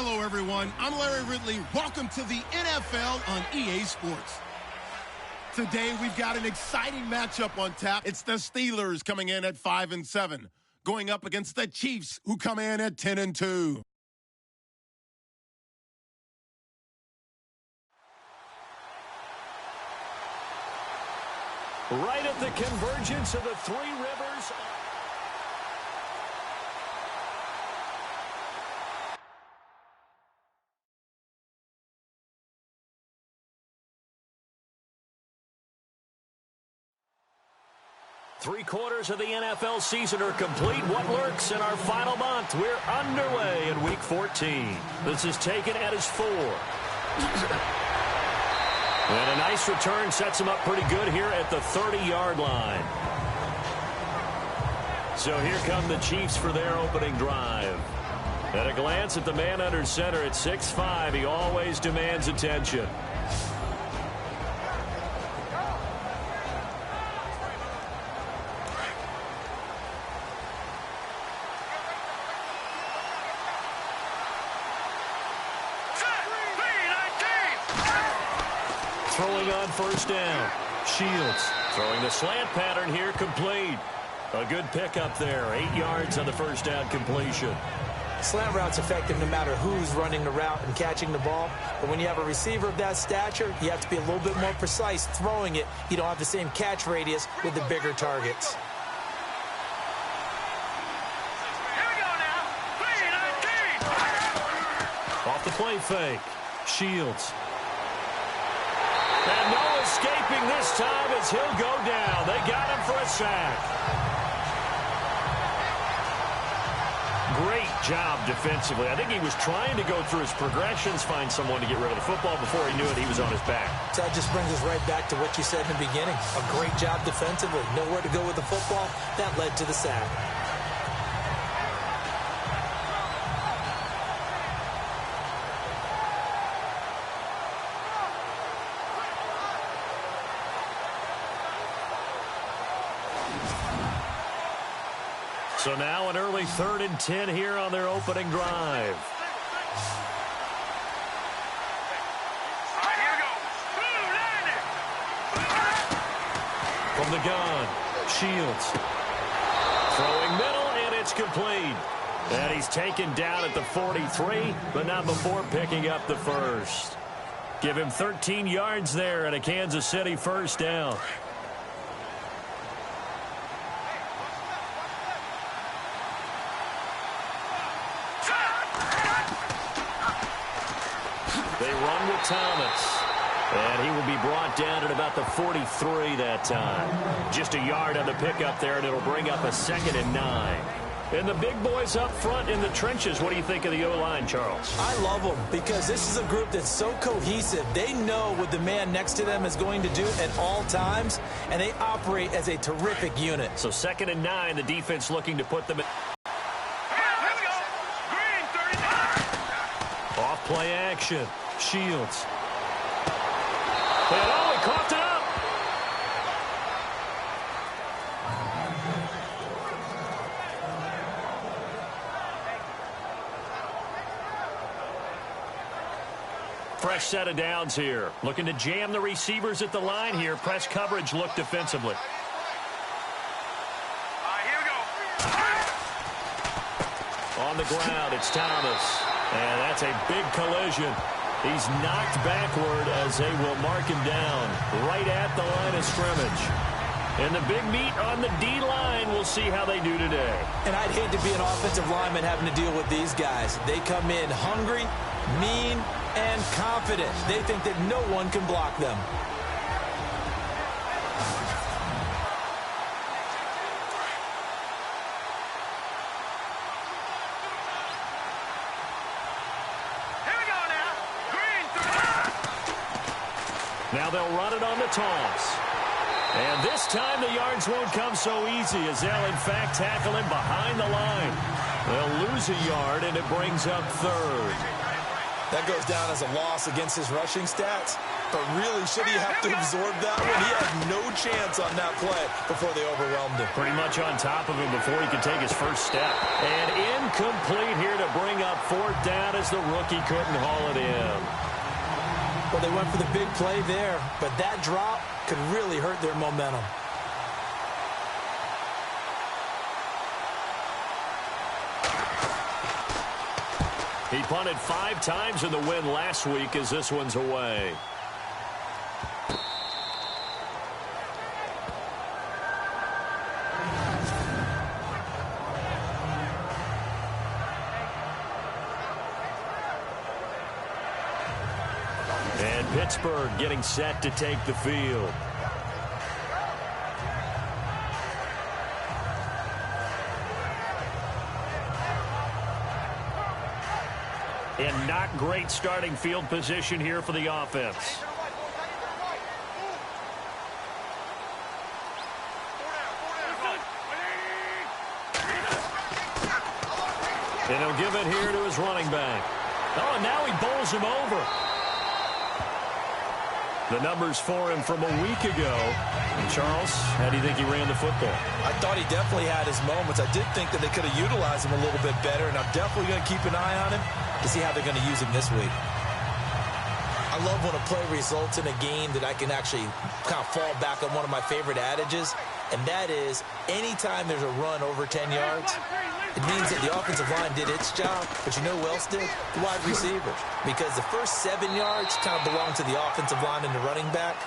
Hello, everyone. I'm Larry Ridley. Welcome to the NFL on EA Sports. Today, we've got an exciting matchup on tap. It's the Steelers coming in at 5-7, going up against the Chiefs, who come in at 10-2. Right at the convergence of the Three Rivers. Three-quarters of the NFL season are complete. What lurks in our final month? We're underway in Week 14. This is taken at his 4. And a nice return sets him up pretty good here at the 30-yard line. So here come the Chiefs for their opening drive. At a glance at the man under center at 6'5", he always demands attention. Throwing on first down. Shields throwing the slant pattern here, complete. A good pickup there. 8 yards on the first down completion. Slant route's effective no matter who's running the route and catching the ball. But when you have a receiver of that stature, you have to be a little bit more precise throwing it. You don't have the same catch radius with the bigger targets. Here we go now. 3-19. Off the play fake. Shields. And no escaping this time as he'll go down. They got him for a sack. Great job defensively. I think he was trying to go through his progressions, find someone to get rid of the football. Before he knew it, he was on his back. So that just brings us right back to what you said in the beginning. A great job defensively. Nowhere to go with the football. That led to the sack. So now an early 3rd and 10 here on their opening drive. From the gun, Shields. Throwing middle, and it's complete. And he's taken down at the 43, but not before picking up the first. Give him 13 yards there and a Kansas City first down. Thomas. And he will be brought down at about the 43 that time. Just a yard on the pickup there, and it'll bring up a 2nd and 9. And the big boys up front in the trenches. What do you think of the O-line, Charles? I love them because this is a group that's so cohesive. They know what the man next to them is going to do at all times, and they operate as a terrific unit. So 2nd and 9, the defense looking to put them in. Off play action. Shields. And oh, he coughed it up. Fresh set of downs here. Looking to jam the receivers at the line here. Press coverage look defensively. Here we go. On the ground, it's Thomas. And that's a big collision. He's knocked backward as they will mark him down right at the line of scrimmage. And the big meat on the D-line, we'll see how they do today. And I'd hate to be an offensive lineman having to deal with these guys. They come in hungry, mean, and confident. They think that no one can block them. Now they'll run it on the toss. And this time the yards won't come so easy as they'll, in fact, tackle him behind the line. They'll lose a yard, and it brings up 3rd. That goes down as a loss against his rushing stats. But really, should he have to absorb that one? He had no chance on that play before they overwhelmed him. Pretty much on top of him before he could take his first step. And incomplete here to bring up fourth down as the rookie couldn't haul it in. Well, they went for the big play there, but that drop could really hurt their momentum. He punted 5 times in the win last week as this one's away. And Pittsburgh getting set to take the field. And not great starting field position here for the offense. And he'll give it here to his running back. Oh, and now he bowls him over. The numbers for him from a week ago. And Charles, how do you think he ran the football? I thought he definitely had his moments. I did think that they could have utilized him a little bit better, and I'm definitely going to keep an eye on him to see how they're going to use him this week. I love when a play results in a game that I can actually kind of fall back on one of my favorite adages, and that is anytime there's a run over 10 yards, it means that the offensive line did its job, but you know who else did? The wide receivers. Because the first 7 yards kind of belong to the offensive line and the running back.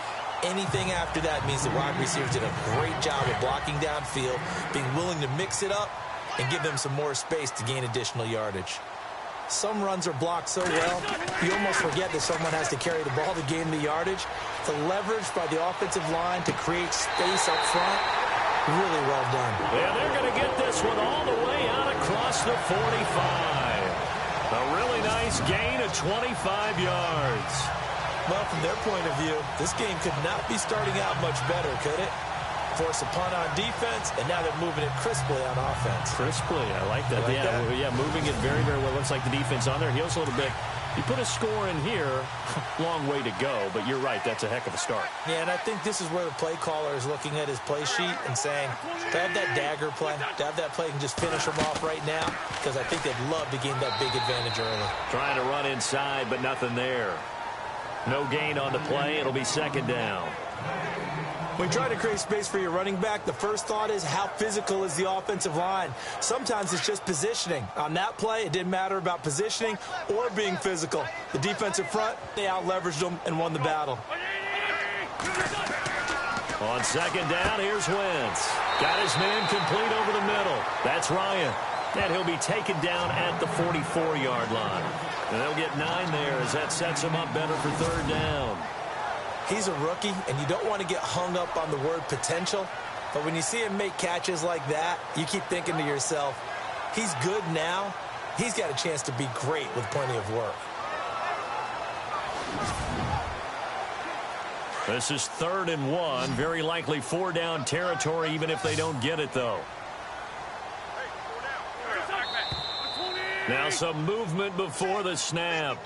Anything after that means the wide receivers did a great job of blocking downfield, being willing to mix it up, and give them some more space to gain additional yardage. Some runs are blocked so well, you almost forget that someone has to carry the ball to gain the yardage. The leverage by the offensive line to create space up front, really well done. Yeah, they're going to get this one all the way out across the 45. A really nice gain of 25 yards. Well, from their point of view, this game could not be starting out much better, could it? Force a punt on defense, and now they're moving it crisply on offense. Crisply, I like that. Yeah, moving it very, very well. Looks like the defense on their heels a little bit. You put a score in here, long way to go, but you're right, that's a heck of a start. Yeah, and I think this is where the play caller is looking at his play sheet and saying, to have that dagger play, to have that play and just finish them off right now, because I think they'd love to gain that big advantage early. Trying to run inside, but nothing there. No gain on the play. It'll be second down. When you try to create space for your running back, the first thought is how physical is the offensive line. Sometimes it's just positioning. On that play, it didn't matter about positioning or being physical. The defensive front, they out-leveraged them and won the battle. On second down, here's Wentz. Got his man complete over the middle. That's Ryan. And he'll be taken down at the 44-yard line. And they'll get 9 there as that sets him up better for third down. He's a rookie, and you don't want to get hung up on the word potential. But when you see him make catches like that, you keep thinking to yourself, he's good now. He's got a chance to be great with plenty of work. This is 3rd and 1. Very likely 4-down territory, even if they don't get it, though. Now some movement before the snap.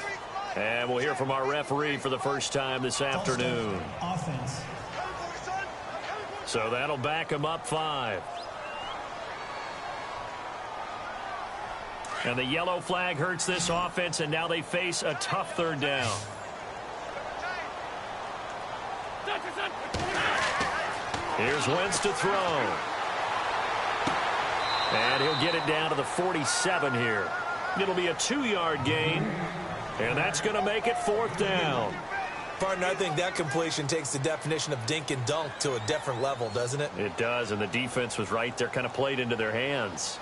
And we'll hear from our referee for the first time this afternoon. Offense. So that'll back them up 5. And the yellow flag hurts this offense, and now they face a tough third down. Here's Wentz to throw. And he'll get it down to the 47 here. It'll be a 2-yard gain. And that's going to make it 4th down. Partner, I think that completion takes the definition of dink and dunk to a different level, doesn't it? It does, and the defense was right there, kind of played into their hands.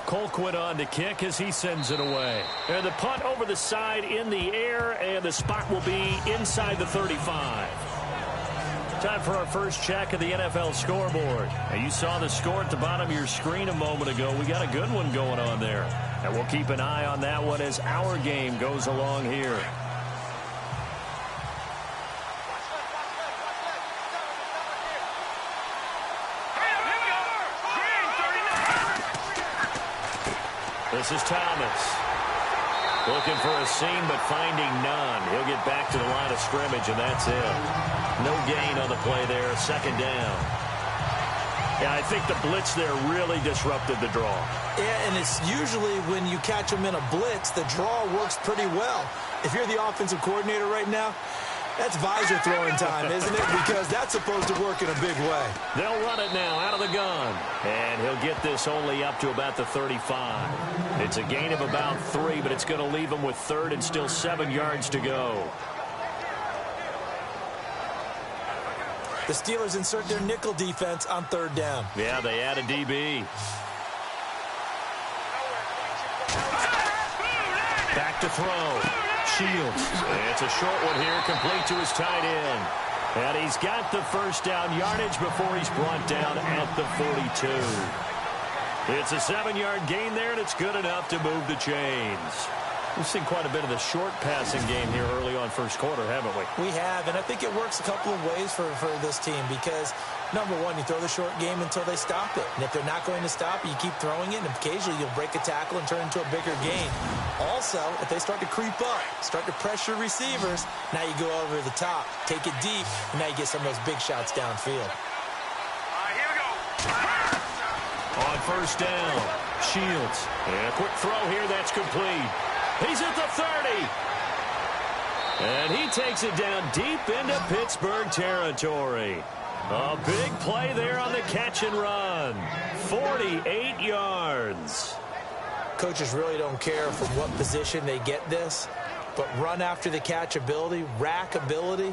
Colquitt on to kick as he sends it away. And the punt over the side in the air, and the spot will be inside the 35. Time for our first check of the NFL scoreboard. Now, you saw the score at the bottom of your screen a moment ago. We got a good one going on there. And we'll keep an eye on that one as our game goes along here. This is Thomas. Looking for a seam, but finding none. He'll get back to the line of scrimmage, and that's it. No gain on the play there. Second down. Yeah, I think the blitz there really disrupted the draw. Yeah, and it's usually when you catch them in a blitz, the draw works pretty well. If you're the offensive coordinator right now, that's visor throwing time, isn't it? Because that's supposed to work in a big way. They'll run it now out of the gun. And he'll get this only up to about the 35. It's a gain of about 3, but it's going to leave him with third and still 7 yards to go. The Steelers insert their nickel defense on third down. Yeah, they add a DB. Back to throw. Shields. It's a short one here, complete to his tight end. And he's got the first down yardage before he's brought down at the 42. It's a 7-yard gain there, and it's good enough to move the chains. We've seen quite a bit of the short passing game here early on first quarter, haven't we? We have, and I think it works a couple of ways for this team because, number one, you throw the short game until they stop it. And if they're not going to stop it, you keep throwing it, and occasionally you'll break a tackle and turn into a bigger gain. Also, if they start to creep up, start to pressure receivers, now you go over the top, take it deep, and now you get some of those big shots downfield. Here we go. On first down, Shields. And a quick throw here, that's complete. He's at the 30. And he takes it down deep into Pittsburgh territory. A big play there on the catch and run. 48 yards. Coaches really don't care from what position they get this, but run after the catch ability, rack ability,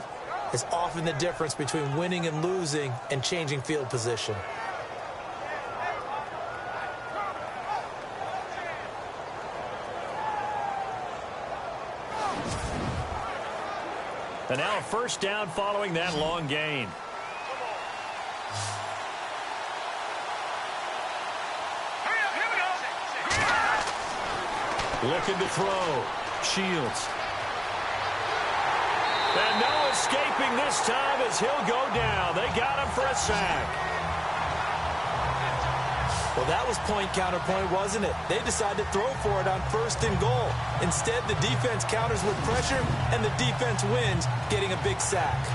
is often the difference between winning and losing and changing field position. And now a first down following that long gain. Looking to throw. Shields. And no escaping this time as he'll go down. They got him for a sack. Well, that was point counterpoint, wasn't it? They decided to throw for it on first and goal. Instead, the defense counters with pressure, and the defense wins, getting a big sack.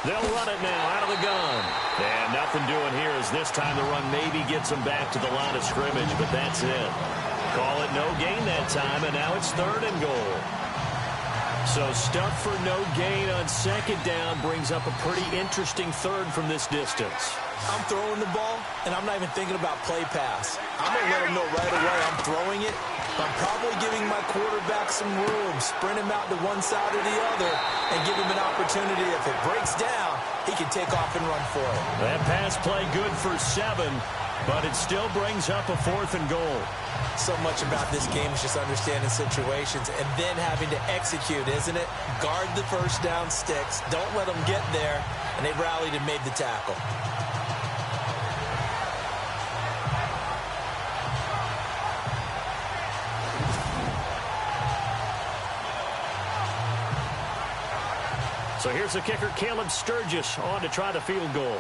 They'll run it now out of the gun. And nothing doing here as this time the run maybe gets them back to the line of scrimmage, but that's it. Call it no gain that time, and now it's third and goal. So stuff for no gain on second down brings up a pretty interesting third from this distance. I'm throwing the ball, and I'm not even thinking about play pass. I'm going to let him know right away I'm throwing it. I'm probably giving my quarterback some room, sprint him out to one side or the other, and give him an opportunity. If it breaks down, he can take off and run for it. That pass play good for 7, but it still brings up a fourth and goal. So much about this game is just understanding situations and then having to execute, isn't it? Guard the first down sticks. Don't let them get there. And they rallied and made the tackle. So here's the kicker, Caleb Sturgis, on to try the field goal.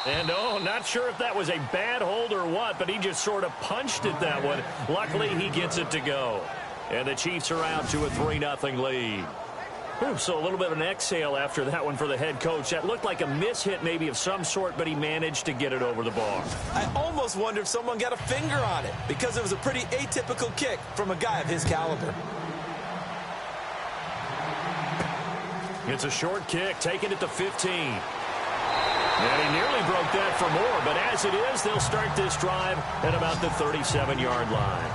And, oh, not sure if that was a bad hold or what, but he just sort of punched it that one. Luckily, he gets it to go. And the Chiefs are out to a 3-0 lead. Ooh, so a little bit of an exhale after that one for the head coach. That looked like a mishit maybe of some sort, but he managed to get it over the bar. I almost wonder if someone got a finger on it because it was a pretty atypical kick from a guy of his caliber. It's a short kick, taking it to 15. And he nearly broke that for more, but as it is, they'll start this drive at about the 37-yard line.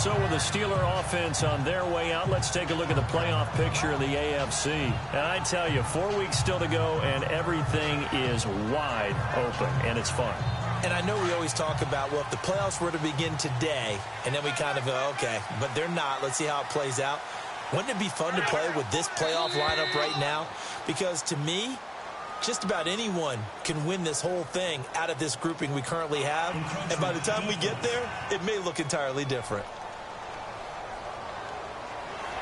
So with the Steeler offense on their way out, let's take a look at the playoff picture in the AFC. And I tell you, 4 weeks still to go, and everything is wide open, and it's fun. And I know we always talk about, well, if the playoffs were to begin today, and then we kind of go, okay, but they're not. Let's see how it plays out. Wouldn't it be fun to play with this playoff lineup right now? Because to me, just about anyone can win this whole thing out of this grouping we currently have. And by the time we get there, it may look entirely different.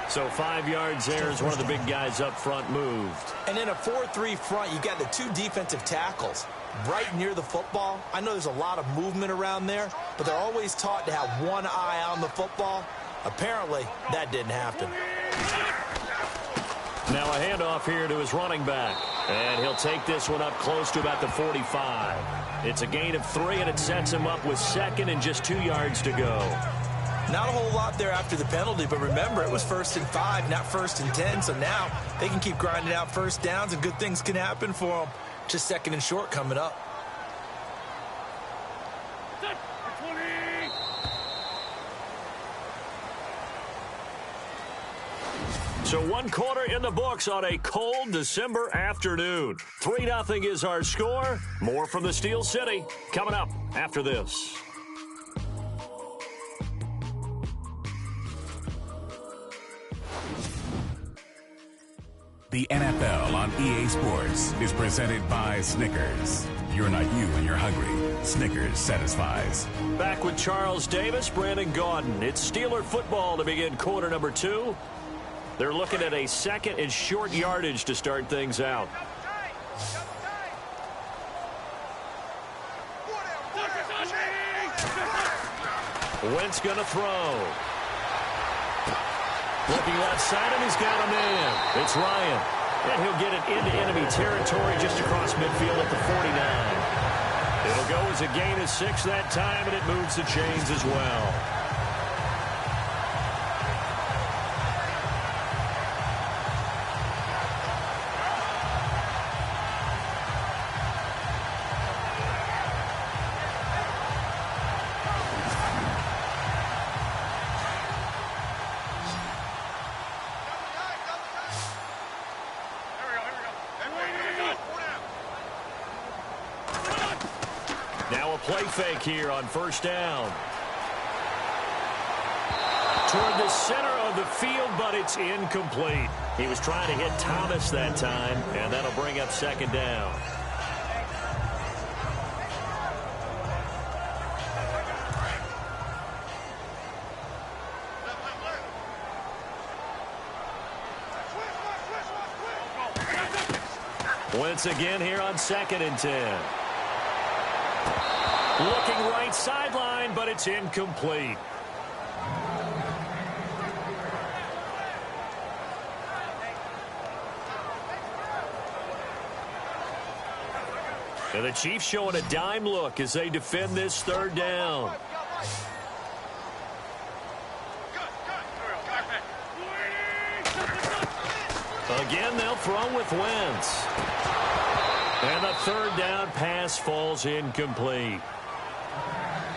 So 5 yards there as one of the big guys up front moved. And in a 4-3 front, you got the 2 defensive tackles right near the football. I know there's a lot of movement around there, but they're always taught to have one eye on the football. Apparently, that didn't happen. Now a handoff here to his running back. And he'll take this one up close to about the 45. It's a gain of 3, and it sets him up with 2nd and just 2 yards to go. Not a whole lot there after the penalty, but remember, it was 1st and 5, not 1st and 10. So now they can keep grinding out first downs, and good things can happen for them. Just 2nd and short coming up. So 1 quarter in the books on a cold December afternoon. 3-0 is our score. More from the Steel City coming up after this. The NFL on EA Sports is presented by Snickers. You're not you when you're hungry. Snickers satisfies. Back with Charles Davis, Brandon Gaudin. It's Steeler football to begin quarter number 2. They're looking at a 2nd and short yardage to start things out. Wentz gonna throw. Looking outside, and he's got a man. It's Ryan. And he'll get it into enemy territory just across midfield at the 49. It'll go as a gain of 6 that time, and it moves the chains as well. Play fake here on 1st down. Toward the center of the field, but it's incomplete. He was trying to hit Thomas that time, and that'll bring up 2nd down. Once again here on 2nd and 10. Looking right sideline, but it's incomplete. And the Chiefs showing a dime look as they defend this 3rd down. Again, they'll throw with Wentz. And the 3rd down pass falls incomplete.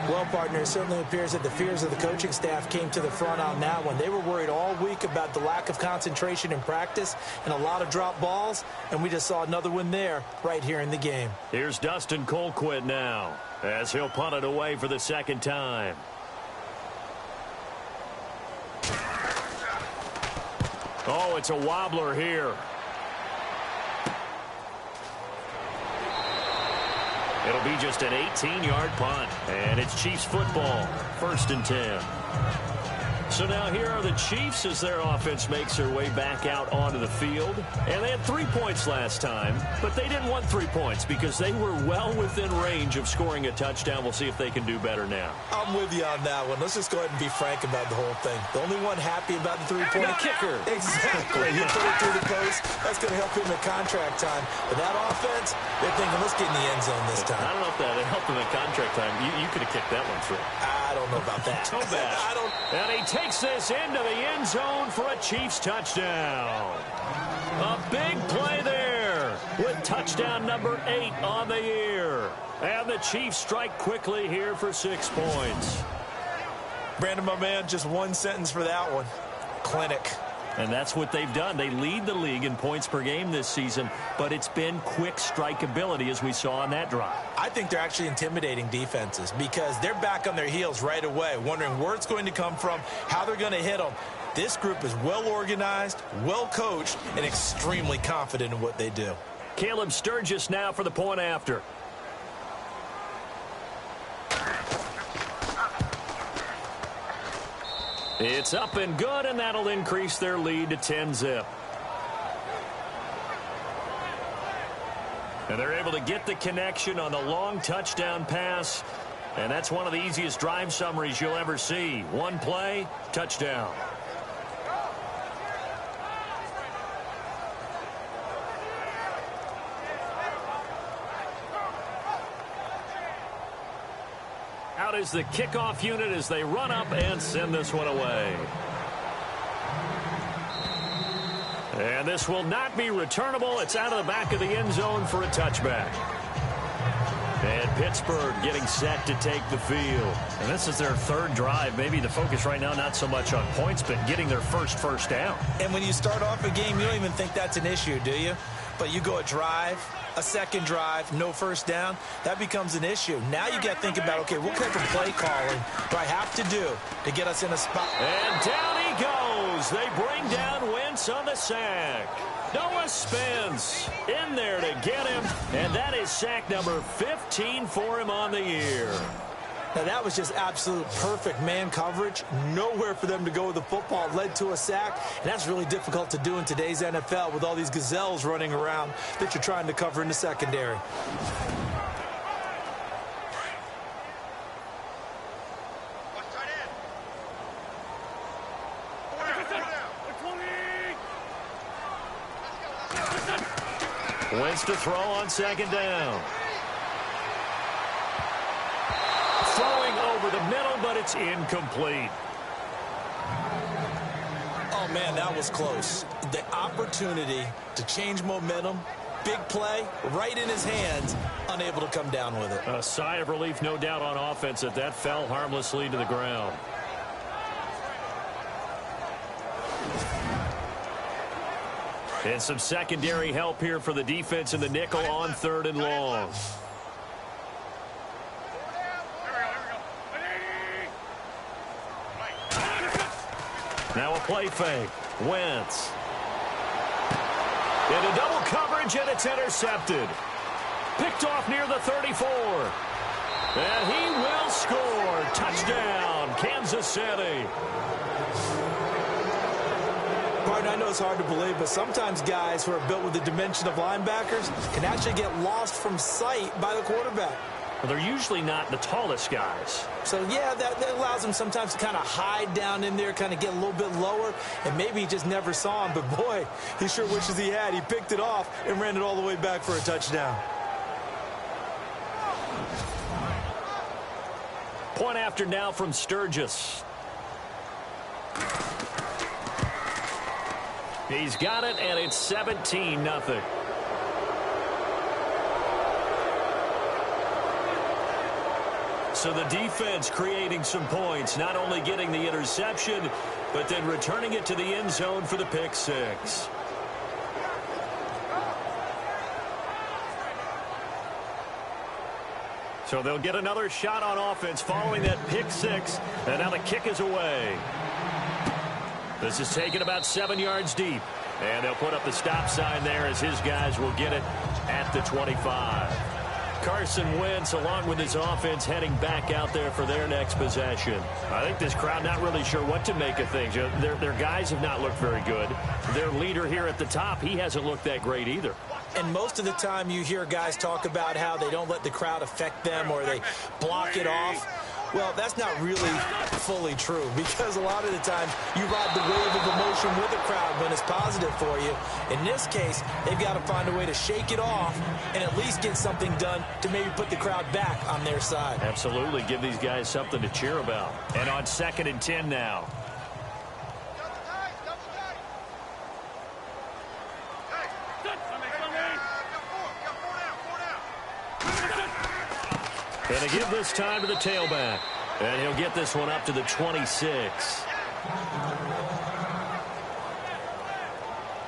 Well, partner, it certainly appears that the fears of the coaching staff came to the front on that one. They were worried all week about the lack of concentration in practice and a lot of drop balls, and we just saw another one there right here in the game. Here's Dustin Colquitt now as he'll punt it away for the 2nd time. Oh, it's a wobbler here. It'll be just an 18-yard punt, and it's Chiefs football, 1st and 10. So now here are the Chiefs as their offense makes their way back out onto the field. And they had 3 points last time, but they didn't want 3 points because they were well within range of scoring a touchdown. We'll see if they can do better now. I'm with you on that one. Let's just go ahead and be frank about the whole thing. The only one happy about the 3-point the kicker. Exactly. You put it through the post. That's going to help him at contract time. But that offense, they're thinking, let's get in the end zone this time. I don't know if that helped him at contract time. You could have kicked that one through. I don't know about that. So bad. And he takes this into the end zone for a Chiefs touchdown. A big play there with touchdown number 8 on the year. And the Chiefs strike quickly here for 6 points. Brandon, my man, just one sentence for that one. Clinic. And that's what they've done. They lead the league in points per game this season, but it's been quick strikeability as we saw on that drive. I think they're actually intimidating defenses because they're back on their heels right away, wondering where it's going to come from, how they're going to hit them. This group is well organized, well coached, and extremely confident in what they do. Caleb Sturgis now for the point after. It's up and good, and that'll increase their lead to 10-zip. And they're able to get the connection on the long touchdown pass, and that's one of the easiest drive summaries you'll ever see. One play, touchdown. Out is the kickoff unit as they run up and send this one away. And this will not be returnable. It's out of the back of the end zone for a touchback. And Pittsburgh getting set to take the field. And this is their third drive. Maybe the focus right now not so much on points, but getting their first down. And when you start off a game, you don't even think that's an issue, do you? But you go a drive, a second drive, no first down, that becomes an issue. Now you got to think about, okay, what type of play calling do I have to do to get us in a spot? And down he goes. They bring down Wentz on the sack. Noah Spence in there to get him, and that is sack number 15 for him on the year. Now, that was just absolute perfect man coverage. Nowhere for them to go with the football. Led to a sack, and that's really difficult to do in today's NFL with all these gazelles running around that you're trying to cover in the secondary. Wentz to throw on second down. Throwing over the middle, but it's incomplete. Oh, man, that was close. The opportunity to change momentum, big play, right in his hands, unable to come down with it. A sigh of relief, no doubt, on offense that fell harmlessly to the ground. And some secondary help here for the defense in the nickel on 3rd and long. Now a play fake. Wentz. Into double coverage, and it's intercepted. Picked off near the 34. And he will score. Touchdown, Kansas City. Partner, I know it's hard to believe, but sometimes guys who are built with the dimension of linebackers can actually get lost from sight by the quarterback. Well, they're usually not the tallest guys. So, yeah, that allows them sometimes to kind of hide down in there, kind of get a little bit lower, and maybe he just never saw him. But, boy, he sure wishes he had. He picked it off and ran it all the way back for a touchdown. Point after now from Sturgis. He's got it, and it's 17-0. So the defense creating some points, not only getting the interception, but then returning it to the end zone for the pick six. So they'll get another shot on offense following that pick six, and now the kick is away. This is taken about 7 yards deep, and they'll put up the stop sign there as his guys will get it at the 25. Carson Wentz, along with his offense, heading back out there for their next possession. I think this crowd not really sure what to make of things. Their guys have not looked very good. Their leader here at the top, he hasn't looked that great either. And most of the time you hear guys talk about how they don't let the crowd affect them or they block it off. Well, that's not really fully true because a lot of the times you ride the wave of emotion with the crowd when it's positive for you. In this case, they've got to find a way to shake it off and at least get something done to maybe put the crowd back on their side. Absolutely. Give these guys something to cheer about. And on 2nd and 10 now. And to give this time to the tailback. And he'll get this one up to the 26.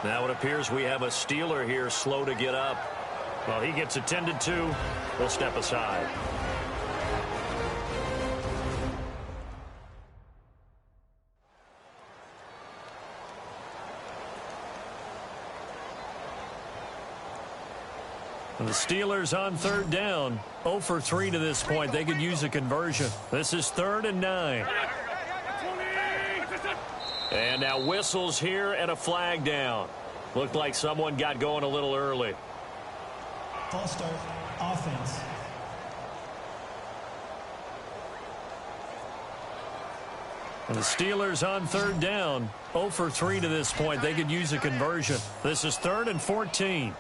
Now it appears we have a Steeler here slow to get up. Well, he gets attended to. He'll step aside. The Steelers on third down. 0 for 3 to this point. They could use a conversion. This is 3rd and 9. And now whistles here and a flag down. Looked like someone got going a little early. False start, offense. And the Steelers on third down. 0 for 3 to this point. They could use a conversion. This is 3rd and 14.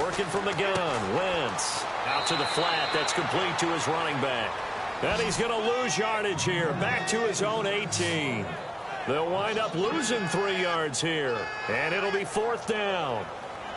Working from the gun. Wentz out to the flat. That's complete to his running back. And he's going to lose yardage here. Back to his own 18. They'll wind up losing 3 yards here. And it'll be 4th down.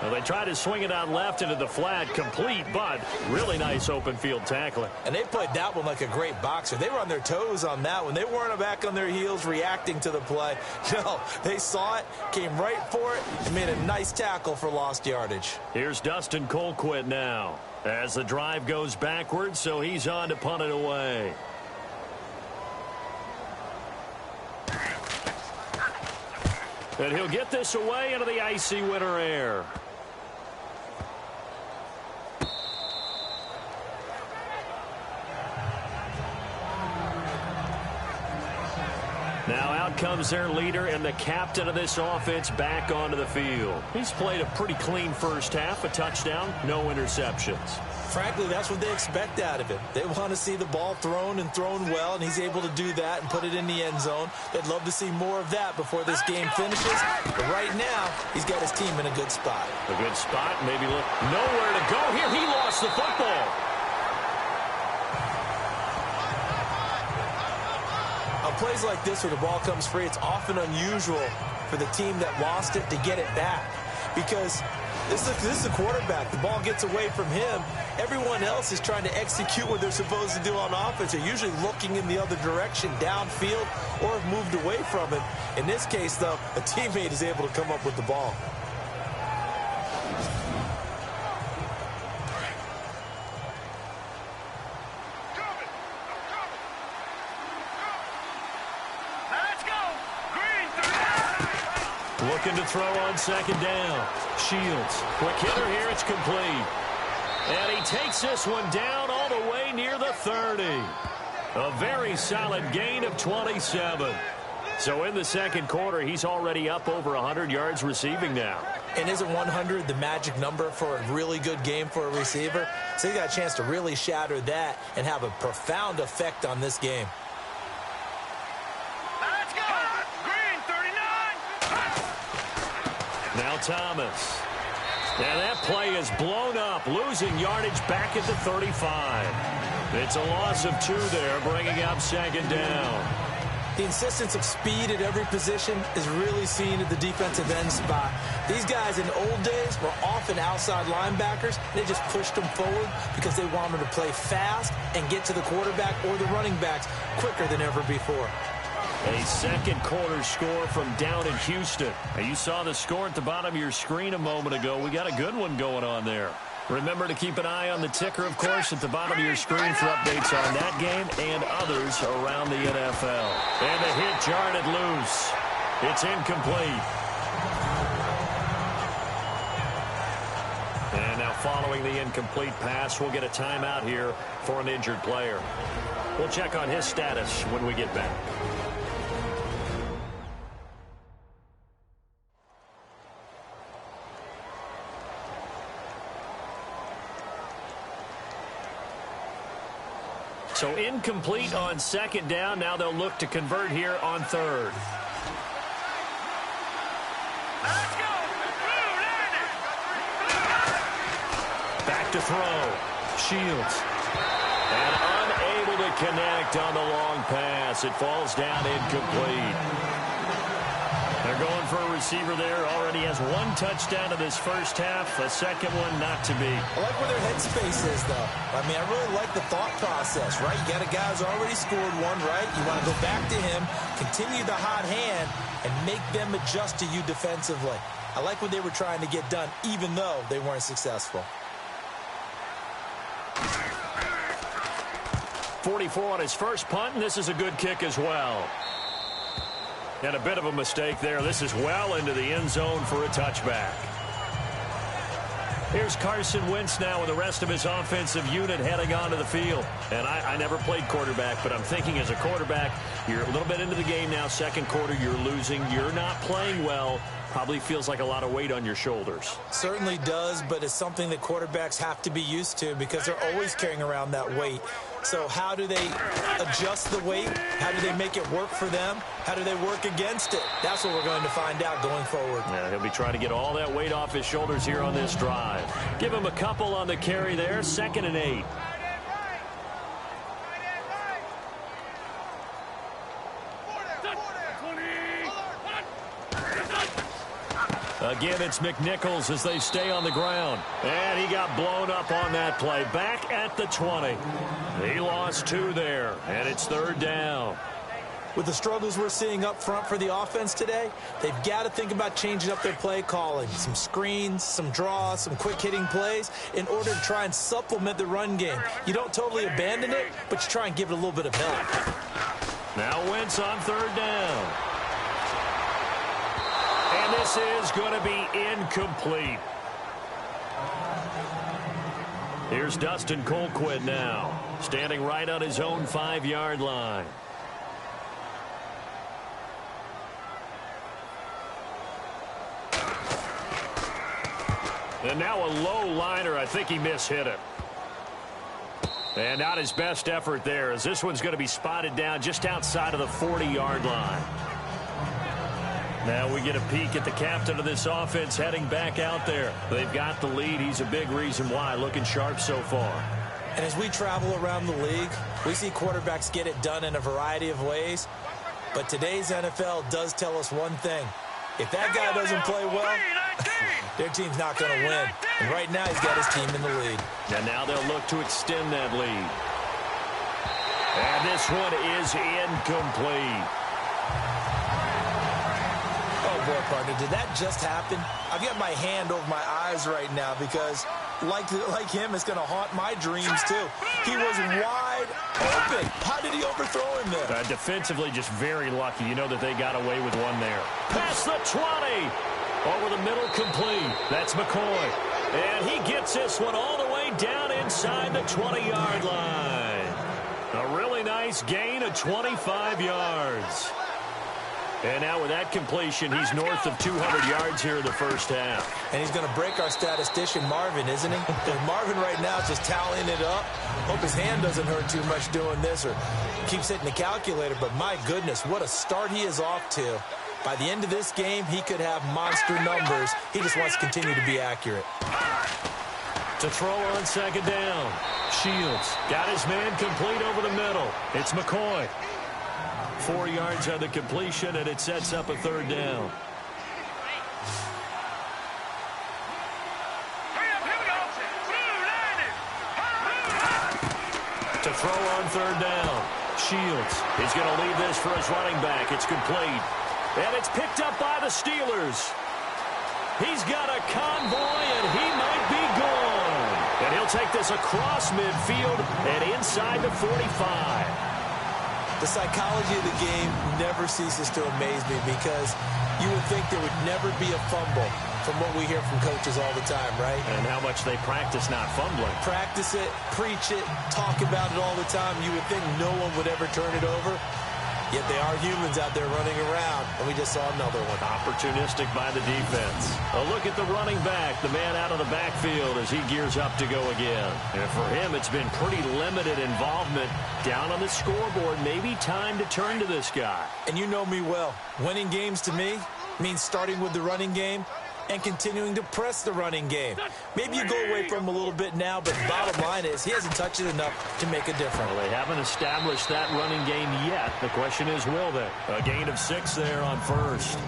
Well, they tried to swing it out left into the flat. Complete, but really nice open field tackling. And they played that one like a great boxer. They were on their toes on that one. They weren't back on their heels reacting to the play. No, they saw it, came right for it, and made a nice tackle for lost yardage. Here's Dustin Colquitt now as the drive goes backwards, so he's on to punt it away. And he'll get this away into the icy winter air. Now out comes their leader and the captain of this offense back onto the field. He's played a pretty clean first half, a touchdown, no interceptions. Frankly, that's what they expect out of him. They want to see the ball thrown and thrown well, and he's able to do that and put it in the end zone. They'd love to see more of that before this game finishes. But right now, he's got his team in a good spot. A good spot, maybe look nowhere to go here. He lost the football. On plays like this where the ball comes free, it's often unusual for the team that lost it to get it back. Because this is a quarterback. The ball gets away from him. Everyone else is trying to execute what they're supposed to do on offense. They're usually looking in the other direction, downfield, or have moved away from it. In this case, though, a teammate is able to come up with the ball. Looking to throw on second down. Shields. Quick hitter here. It's complete. And he takes this one down all the way near the 30. A very solid gain of 27. So in the second quarter, he's already up over 100 yards receiving now. And isn't 100 the magic number for a really good game for a receiver? So he got a chance to really shatter that and have a profound effect on this game. Now Thomas. And that play is blown up, losing yardage back at the 35. It's a loss of 2 there, bringing up second down. The insistence of speed at every position is really seen at the defensive end spot. These guys in old days were often outside linebackers. They just pushed them forward because they wanted to play fast and get to the quarterback or the running backs quicker than ever before. A second quarter score from down in Houston. You saw the score at the bottom of your screen a moment ago. We got a good one going on there. Remember to keep an eye on the ticker, of course, at the bottom of your screen for updates on that game and others around the NFL. And the hit jarred loose. It's incomplete. And now following the incomplete pass, we'll get a timeout here for an injured player. We'll check on his status when we get back. So incomplete on second down. Now they'll look to convert here on third. Back to throw. Shields. And unable to connect on the long pass. It falls down incomplete. They're going for a receiver there, already has 1 touchdown in this first half. The second one not to be. I like where their headspace is, though. I mean, I really like the thought process, right? You got a guy who's already scored one, right? You want to go back to him, continue the hot hand, and make them adjust to you defensively. I like what they were trying to get done, even though they weren't successful. 44 on his first punt, and this is a good kick as well. And a bit of a mistake there. This is well into the end zone for a touchback. Here's Carson Wentz now with the rest of his offensive unit heading onto the field. And I never played quarterback, but I'm thinking as a quarterback, you're a little bit into the game now. Second quarter, you're losing. You're not playing well. Probably feels like a lot of weight on your shoulders. Certainly does, but it's something that quarterbacks have to be used to because they're always carrying around that weight. So how do they adjust the weight? How do they make it work for them? How do they work against it? That's what we're going to find out going forward. Yeah, he'll be trying to get all that weight off his shoulders here on this drive. Give him a couple on the carry there. 2nd and 8. Again, it's McNichols as they stay on the ground. And he got blown up on that play. Back at the 20. He lost 2 there, and it's 3rd down. With the struggles we're seeing up front for the offense today, they've got to think about changing up their play calling. Some screens, some draws, some quick-hitting plays in order to try and supplement the run game. You don't totally abandon it, but you try and give it a little bit of help. Now Wentz on 3rd down. And this is going to be incomplete. Here's Dustin Colquitt now, standing right on his own 5-yard line. And now a low liner. I think he mishit it. And not his best effort there, as this one's going to be spotted down just outside of the 40-yard line. Now we get a peek at the captain of this offense heading back out there. They've got the lead. He's a big reason why. Looking sharp so far. And as we travel around the league, we see quarterbacks get it done in a variety of ways. But today's NFL does tell us one thing. If that guy doesn't play well, their team's not going to win. And right now he's got his team in the lead. And now they'll look to extend that lead. And this one is incomplete. Oh, boy, partner, did that just happen? I've got my hand over my eyes right now because, like him, it's going to haunt my dreams, too. He was wide open. How did he overthrow him there? Defensively, just very lucky. You know that they got away with one there. Past the 20. Over the middle, complete. That's McCoy. And he gets this one all the way down inside the 20-yard line. A really nice gain of 25 yards. And now with that completion, he's north of 200 yards here in the first half. And he's going to break our statistician, Marvin, isn't he? Marvin right now is just tallying it up. Hope his hand doesn't hurt too much doing this or keeps hitting the calculator. But my goodness, what a start he is off to. By the end of this game, he could have monster numbers. He just wants to continue to be accurate. To throw on 2nd down. Shields got his man complete over the middle. It's McCoy. 4 yards on the completion, and it sets up a 3rd down. To throw on 3rd down. Shields. He's going to leave this for his running back. It's complete. And it's picked up by the Steelers. He's got a convoy, and he might be gone. And he'll take this across midfield and inside the 45. The psychology of the game never ceases to amaze me because you would think there would never be a fumble from what we hear from coaches all the time, right? And how much they practice not fumbling. Practice it, preach it, talk about it all the time. You would think no one would ever turn it over. Yet they are humans out there running around, and we just saw another one. Opportunistic by the defense. A look at the running back, the man out of the backfield as he gears up to go again. And for him, it's been pretty limited involvement down on the scoreboard. Maybe time to turn to this guy. And you know me well. Winning games to me means starting with the running game and continuing to press the running game. Maybe you go away from him a little bit now, but the bottom line is he hasn't touched it enough to make a difference. Well, they haven't established that running game yet. The question is, will they? A gain of 6 there on 1st.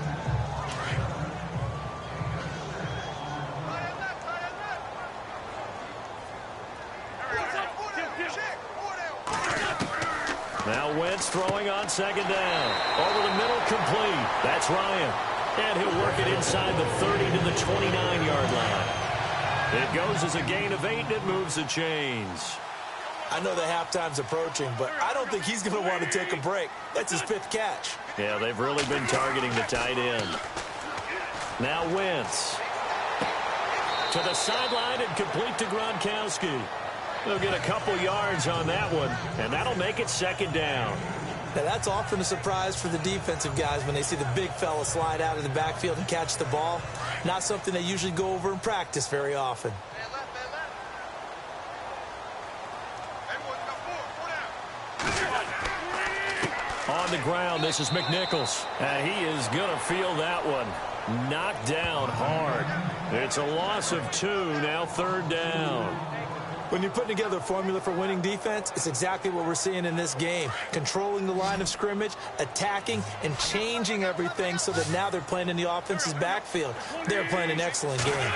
Wentz throwing on second down. Over the middle, complete. That's Ryan. And he'll work it inside the 30 to the 29-yard line. It goes as a gain of 8, and it moves the chains. I know the halftime's approaching, but I don't think he's going to want to take a break. That's his 5th catch. Yeah, they've really been targeting the tight end. Now Wentz. To the sideline and complete to Gronkowski. They'll get a couple yards on that one, and that'll make it second down. Now, that's often a surprise for the defensive guys when they see the big fella slide out of the backfield and catch the ball. Not something they usually go over in practice very often. On the ground, this is McNichols. And he is going to feel that one. Knocked down hard. It's a loss of 2, now third down. When you're putting together a formula for winning defense, it's exactly what we're seeing in this game. Controlling the line of scrimmage, attacking, and changing everything so that now they're playing in the offense's backfield. They're playing an excellent game.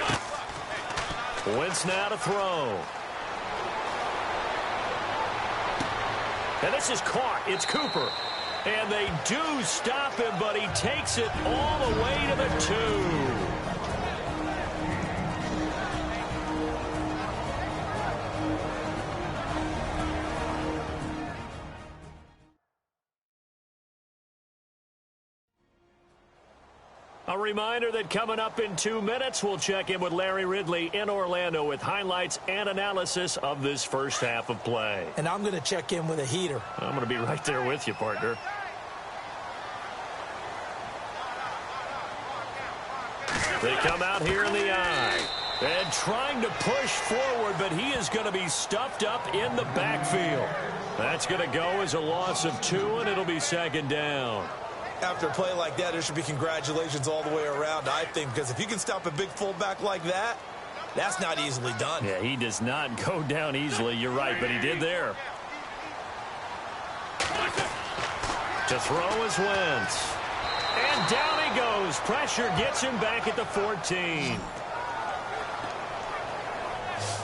Wentz now to throw. And this is caught. It's Cooper. And they do stop him, but he takes it all the way to the 2. A reminder that coming up in 2 minutes, we'll check in with Larry Ridley in Orlando with highlights and analysis of this first half of play. And I'm going to check in with a heater. I'm going to be right there with you, partner. They come out here in the eye. And trying to push forward, but he is going to be stuffed up in the backfield. That's going to go as a loss of 2, and it'll be second down. After a play like that, there should be congratulations all the way around, I think, because if you can stop a big fullback like that, that's not easily done. Yeah, he does not go down easily. You're right, but he did there. To throw is Wentz. And down he goes. Pressure gets him back at the 14.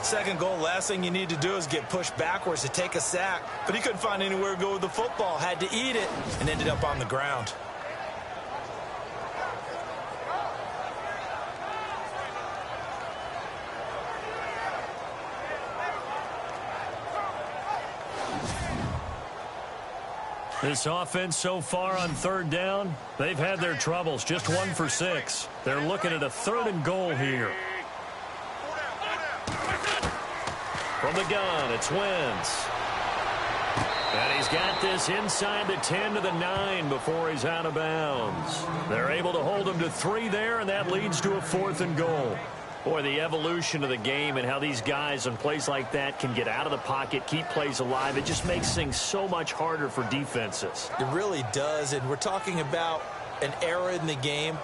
Second goal, last thing you need to do is get pushed backwards to take a sack. But he couldn't find anywhere to go with the football. Had to eat it and ended up on the ground. This offense so far on third down, they've had their troubles. Just 1 for 6. They're looking at a 3rd and goal here. From the gun, it's Wentz. And he's got this inside the 10 to the 9 before he's out of bounds. They're able to hold him to 3 there, and that leads to a 4th and goal. Boy, the evolution of the game and how these guys on plays like that can get out of the pocket, keep plays alive, it just makes things so much harder for defenses. It really does, and we're talking about an era in the game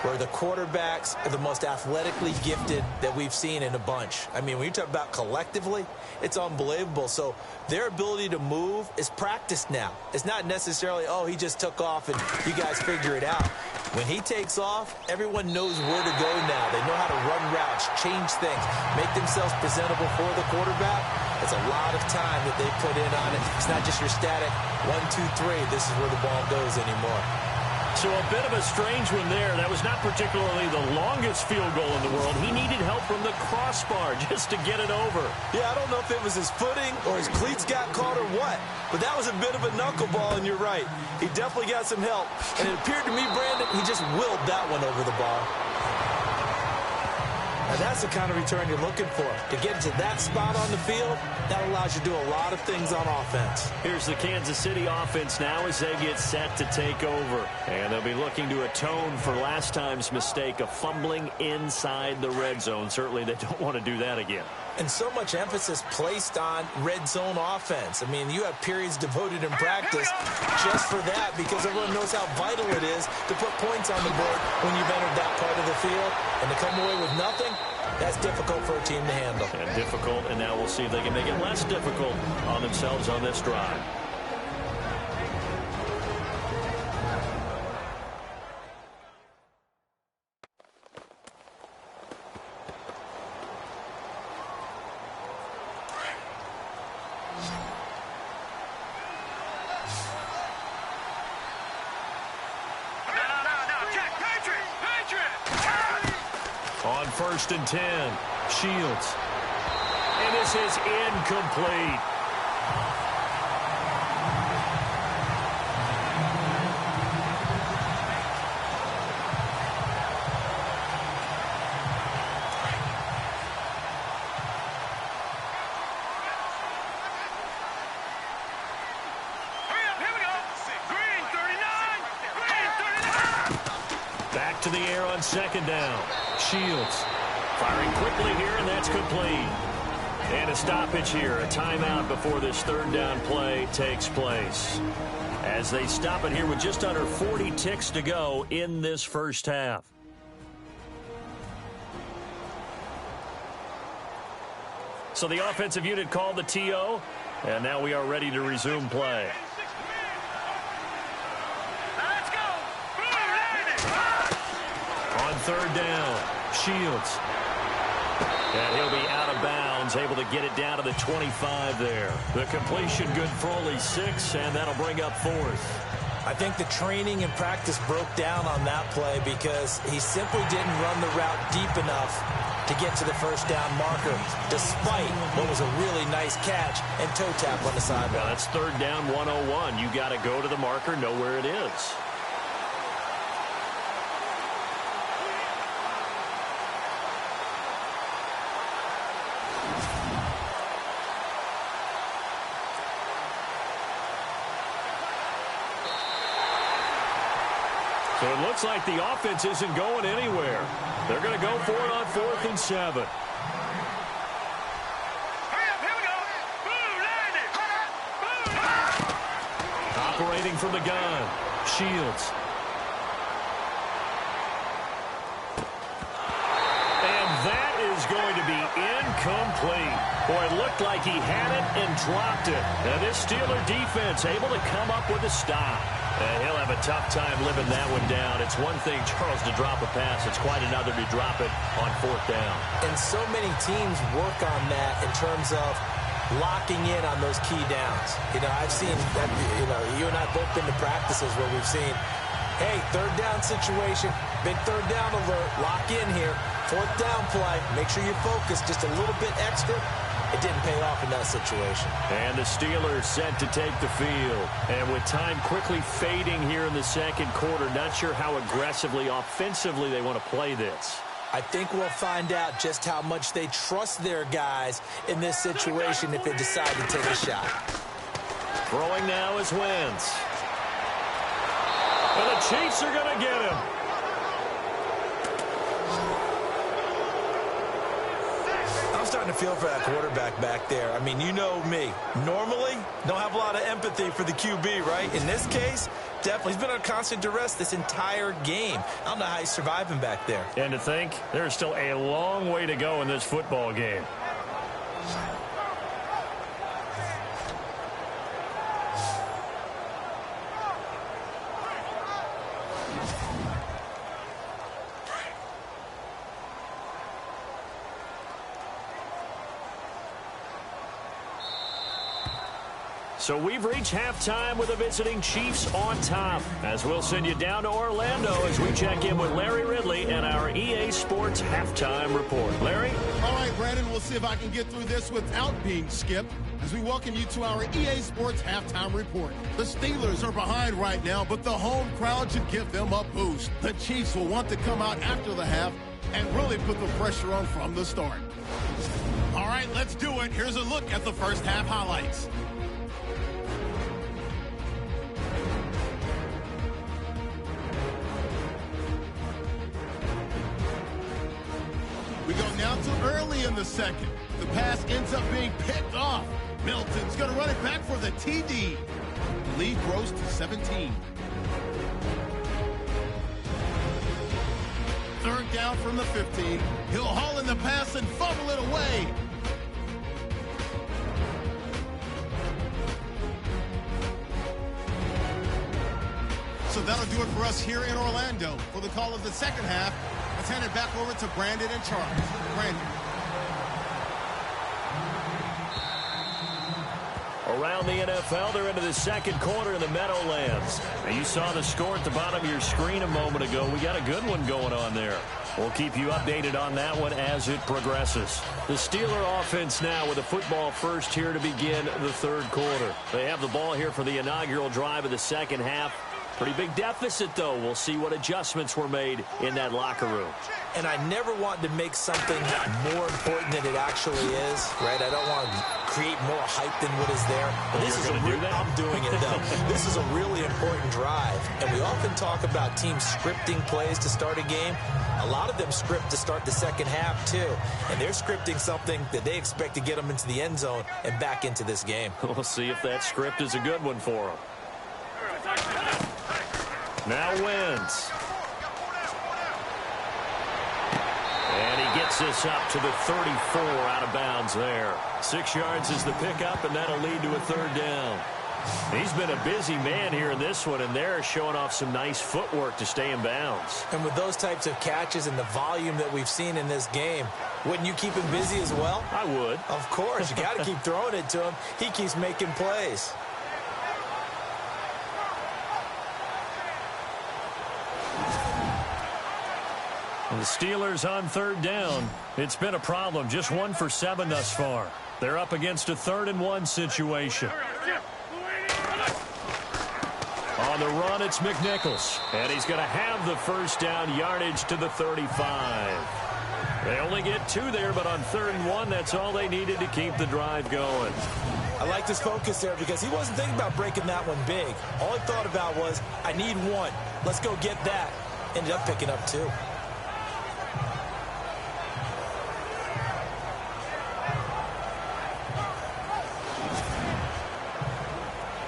where the quarterbacks are the most athletically gifted that we've seen in a bunch. I mean, when you talk about collectively, it's unbelievable. So their ability to move is practiced now. It's not necessarily, oh, he just took off and you guys figure it out. When he takes off, everyone knows where to go now. They know how to run routes, change things, make themselves presentable for the quarterback. It's a lot of time that they put in on it. It's not just your static 1, 2, 3, this is where the ball goes anymore. So a bit of a strange one there. That was not particularly the longest field goal in the world. He needed help from the crossbar just to get it over. Yeah, I don't know if it was his footing or his cleats got caught or what, but that was a bit of a knuckleball, and you're right. He definitely got some help, and it appeared to me, Brandon, he just willed that one over the bar. Now, that's the kind of return you're looking for. To get to that spot on the field, that allows you to do a lot of things on offense. Here's the Kansas City offense now as they get set to take over. And they'll be looking to atone for last time's mistake of fumbling inside the red zone. Certainly they don't want to do that again. And so much emphasis placed on red zone offense. I mean, you have periods devoted in practice just for that because everyone knows how vital it is to put points on the board when you've entered that part of the field. And to come away with nothing, that's difficult for a team to handle. And difficult, and now we'll see if they can make it less difficult on themselves on this drive. 1st and 10. Shields. And this is incomplete. To the air on 2nd down. Shields firing quickly here, and that's complete. And a stoppage here, a timeout before this 3rd down play takes place. As they stop it here with just under 40 ticks to go in this 1st half. So the offensive unit called the TO, and now we are ready to resume play. On 3rd down, Shields. And he'll be out of bounds, able to get it down to the 25 there. The completion good for only 6, and that'll bring up 4th. I think the training and practice broke down on that play because he simply didn't run the route deep enough to get to the 1st down marker, despite what was a really nice catch and toe tap on the sideline. Now that's 3rd down 101. You got to go to the marker, know where it is. So it looks like the offense isn't going anywhere. They're going to go for it on 4th and 7. Operating from the gun, Shields. And that is going to be incomplete. Boy, it looked like he had it and dropped it. And this Steeler defense able to come up with a stop. And he'll have a tough time living that one down. It's one thing, Charles, to drop a pass. It's quite another to drop it on 4th down. And so many teams work on that in terms of locking in on those key downs. You know, I've seen that, you and I both been to practices where we've seen, hey, 3rd down situation, big 3rd down alert, lock in here, 4th down play, make sure you focus just a little bit extra. It didn't pay off in that situation. And the Steelers set to take the field. And with time quickly fading here in the 2nd quarter, not sure how aggressively, offensively they want to play this. I think we'll find out just how much they trust their guys in this situation if they decide to take a shot. Throwing now is Wentz. And the Chiefs are going to get him. I'm starting to feel for that quarterback back there. I mean, you know me. Normally, don't have a lot of empathy for the QB, right? In this case, definitely. He's been on constant duress this entire game. I don't know how he's surviving back there. And to think, there's still a long way to go in this football game. So we've reached halftime with the visiting Chiefs on top. As we'll send you down to Orlando as we check in with Larry Ridley and our EA Sports halftime report. Larry? All right, Brandon, we'll see if I can get through this without being skipped as we welcome you to our EA Sports halftime report. The Steelers are behind right now, but the home crowd should give them a boost. The Chiefs will want to come out after the half and really put the pressure on from the start. All right, let's do it. Here's a look at the first half highlights. We go now to early in the second. The pass ends up being picked off. Middleton's going to run it back for the TD. The lead grows to 17. 3rd down from the 15. He'll haul in the pass and fumble it away. So that'll do it for us here in Orlando. For the call of the second half, let's hand it back over to Brandon and Charles. Brandon. Around the NFL, they're into the second quarter in the Meadowlands. Now, you saw the score at the bottom of your screen a moment ago. We got a good one going on there. We'll keep you updated on that one as it progresses. The Steeler offense now with a football first here to begin the third quarter. They have the ball here for the inaugural drive of the second half. Pretty big deficit, though. We'll see what adjustments were made in that locker room. And I never want to make something more important than it actually is, right? I don't want to create more hype than what is there. But this is I'm doing it, though. This is a really important drive. And we often talk about teams scripting plays to start a game. A lot of them script to start the second half, too. And they're scripting something that they expect to get them into the end zone and back into this game. We'll see if that script is a good one for them. Now Wentz. And he gets this up to the 34 out of bounds there. 6 yards is the pickup, and that'll lead to a third down. He's been a busy man here in this one, and they're showing off some nice footwork to stay in bounds. And with those types of catches and the volume that we've seen in this game, wouldn't you keep him busy as well? I would. Of course. You got to keep throwing it to him. He keeps making plays. The Steelers on third down. It's been a problem. Just 1 for 7 thus far. They're up against a 3rd-and-1 situation. On the run, it's McNichols. And he's going to have the first down, yardage to the 35. They only get 2 there, but on 3rd and 1, that's all they needed to keep the drive going. I like this focus there because he wasn't thinking about breaking that one big. All he thought about was, I need 1. Let's go get that. Ended up picking up 2.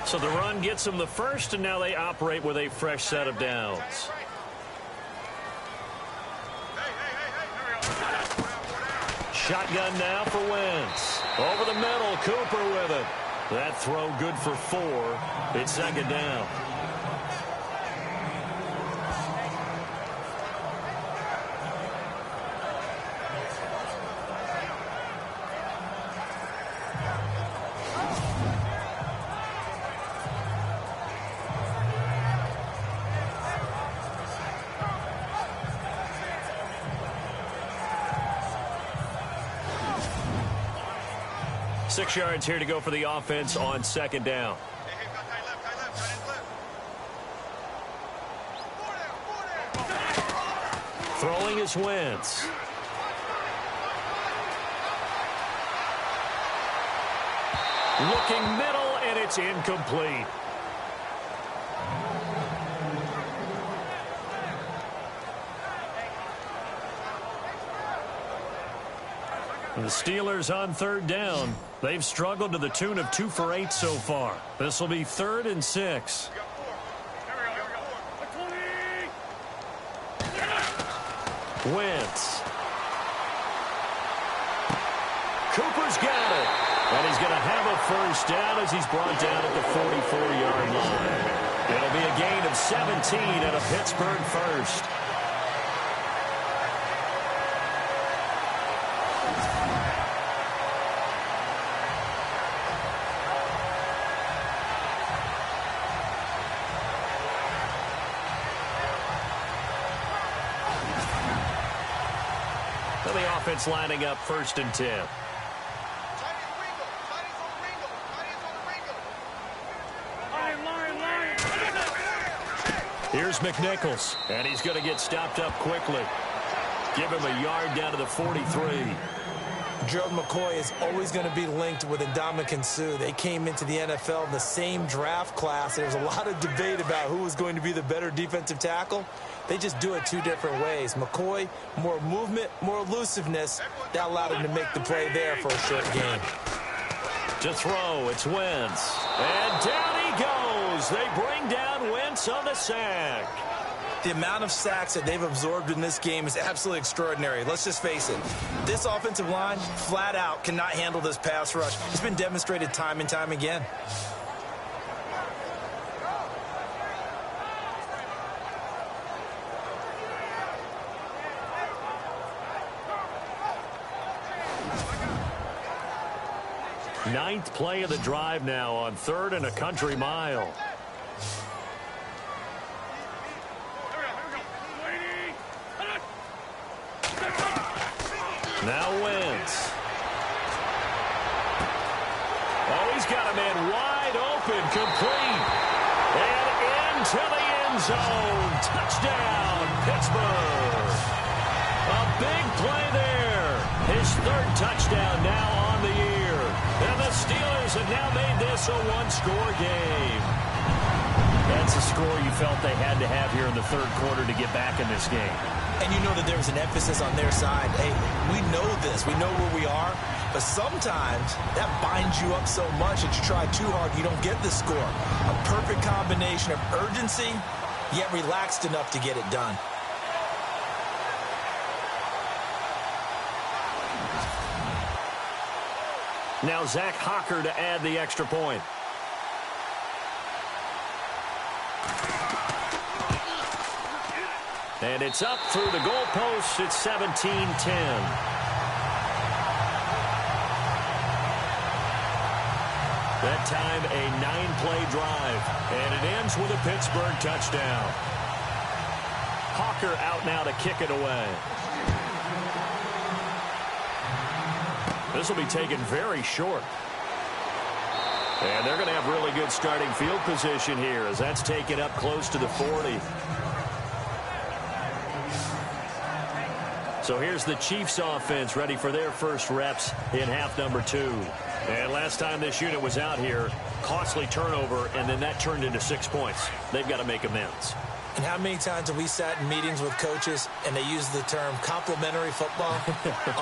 So the run gets them the first, and now they operate with a fresh set of downs. Shotgun now for Wentz. Over the middle, Cooper with it. That throw good for 4. It's 2nd down. Six yards here to go for the offense on 2nd down. Throwing is Wentz. Looking middle, and it's incomplete. The Steelers on 3rd down. They've struggled to the tune of 2 for 8 so far. This will be 3rd and 6. Wentz. Cooper's got it. And he's going to have a first down as he's brought down at the 44-yard line. It'll be a gain of 17 and a Pittsburgh first. The offense lining up 1st and 10. Here's McNichols, and he's going to get stopped up quickly. Give him a yard down to the 43. Gerald McCoy is always going to be linked with Ndamukong Suh. They came into the NFL in the same draft class. There was a lot of debate about who was going to be the better defensive tackle. They just do it 2 different ways. McCoy, more movement, more elusiveness. That allowed him to make the play there for a short gain. To throw, it's Wentz. And down he goes. They bring down Wentz on the sack. The amount of sacks that they've absorbed in this game is absolutely extraordinary. Let's just face it. This offensive line, flat out, cannot handle this pass rush. It's been demonstrated time and time again. Ninth play of the drive now on 3rd and a country mile. Now Wentz. Oh, he's got a man wide open, complete. And into the end zone. Touchdown, Pittsburgh. A big play there. His 3rd touchdown now on the year. And the Steelers have now made this a one-score game. That's a score you felt they had to have here in the 3rd quarter to get back in this game. And you know that there was an emphasis on their side. Hey, we know this. We know where we are. But sometimes that binds you up so much that you try too hard, you don't get the score. A perfect combination of urgency, yet relaxed enough to get it done. Now Zach Hocker to add the extra point. And it's up through the goalpost. It's 17-10. That time a 9-play drive. And it ends with a Pittsburgh touchdown. Hocker out now to kick it away. This will be taken very short. And they're going to have really good starting field position here as that's taken up close to the 40. So here's the Chiefs offense ready for their first reps in half number 2. And last time this unit was out here, costly turnover, and then that turned into 6 points. They've got to make amends. And how many times have we sat in meetings with coaches and they use the term complementary football?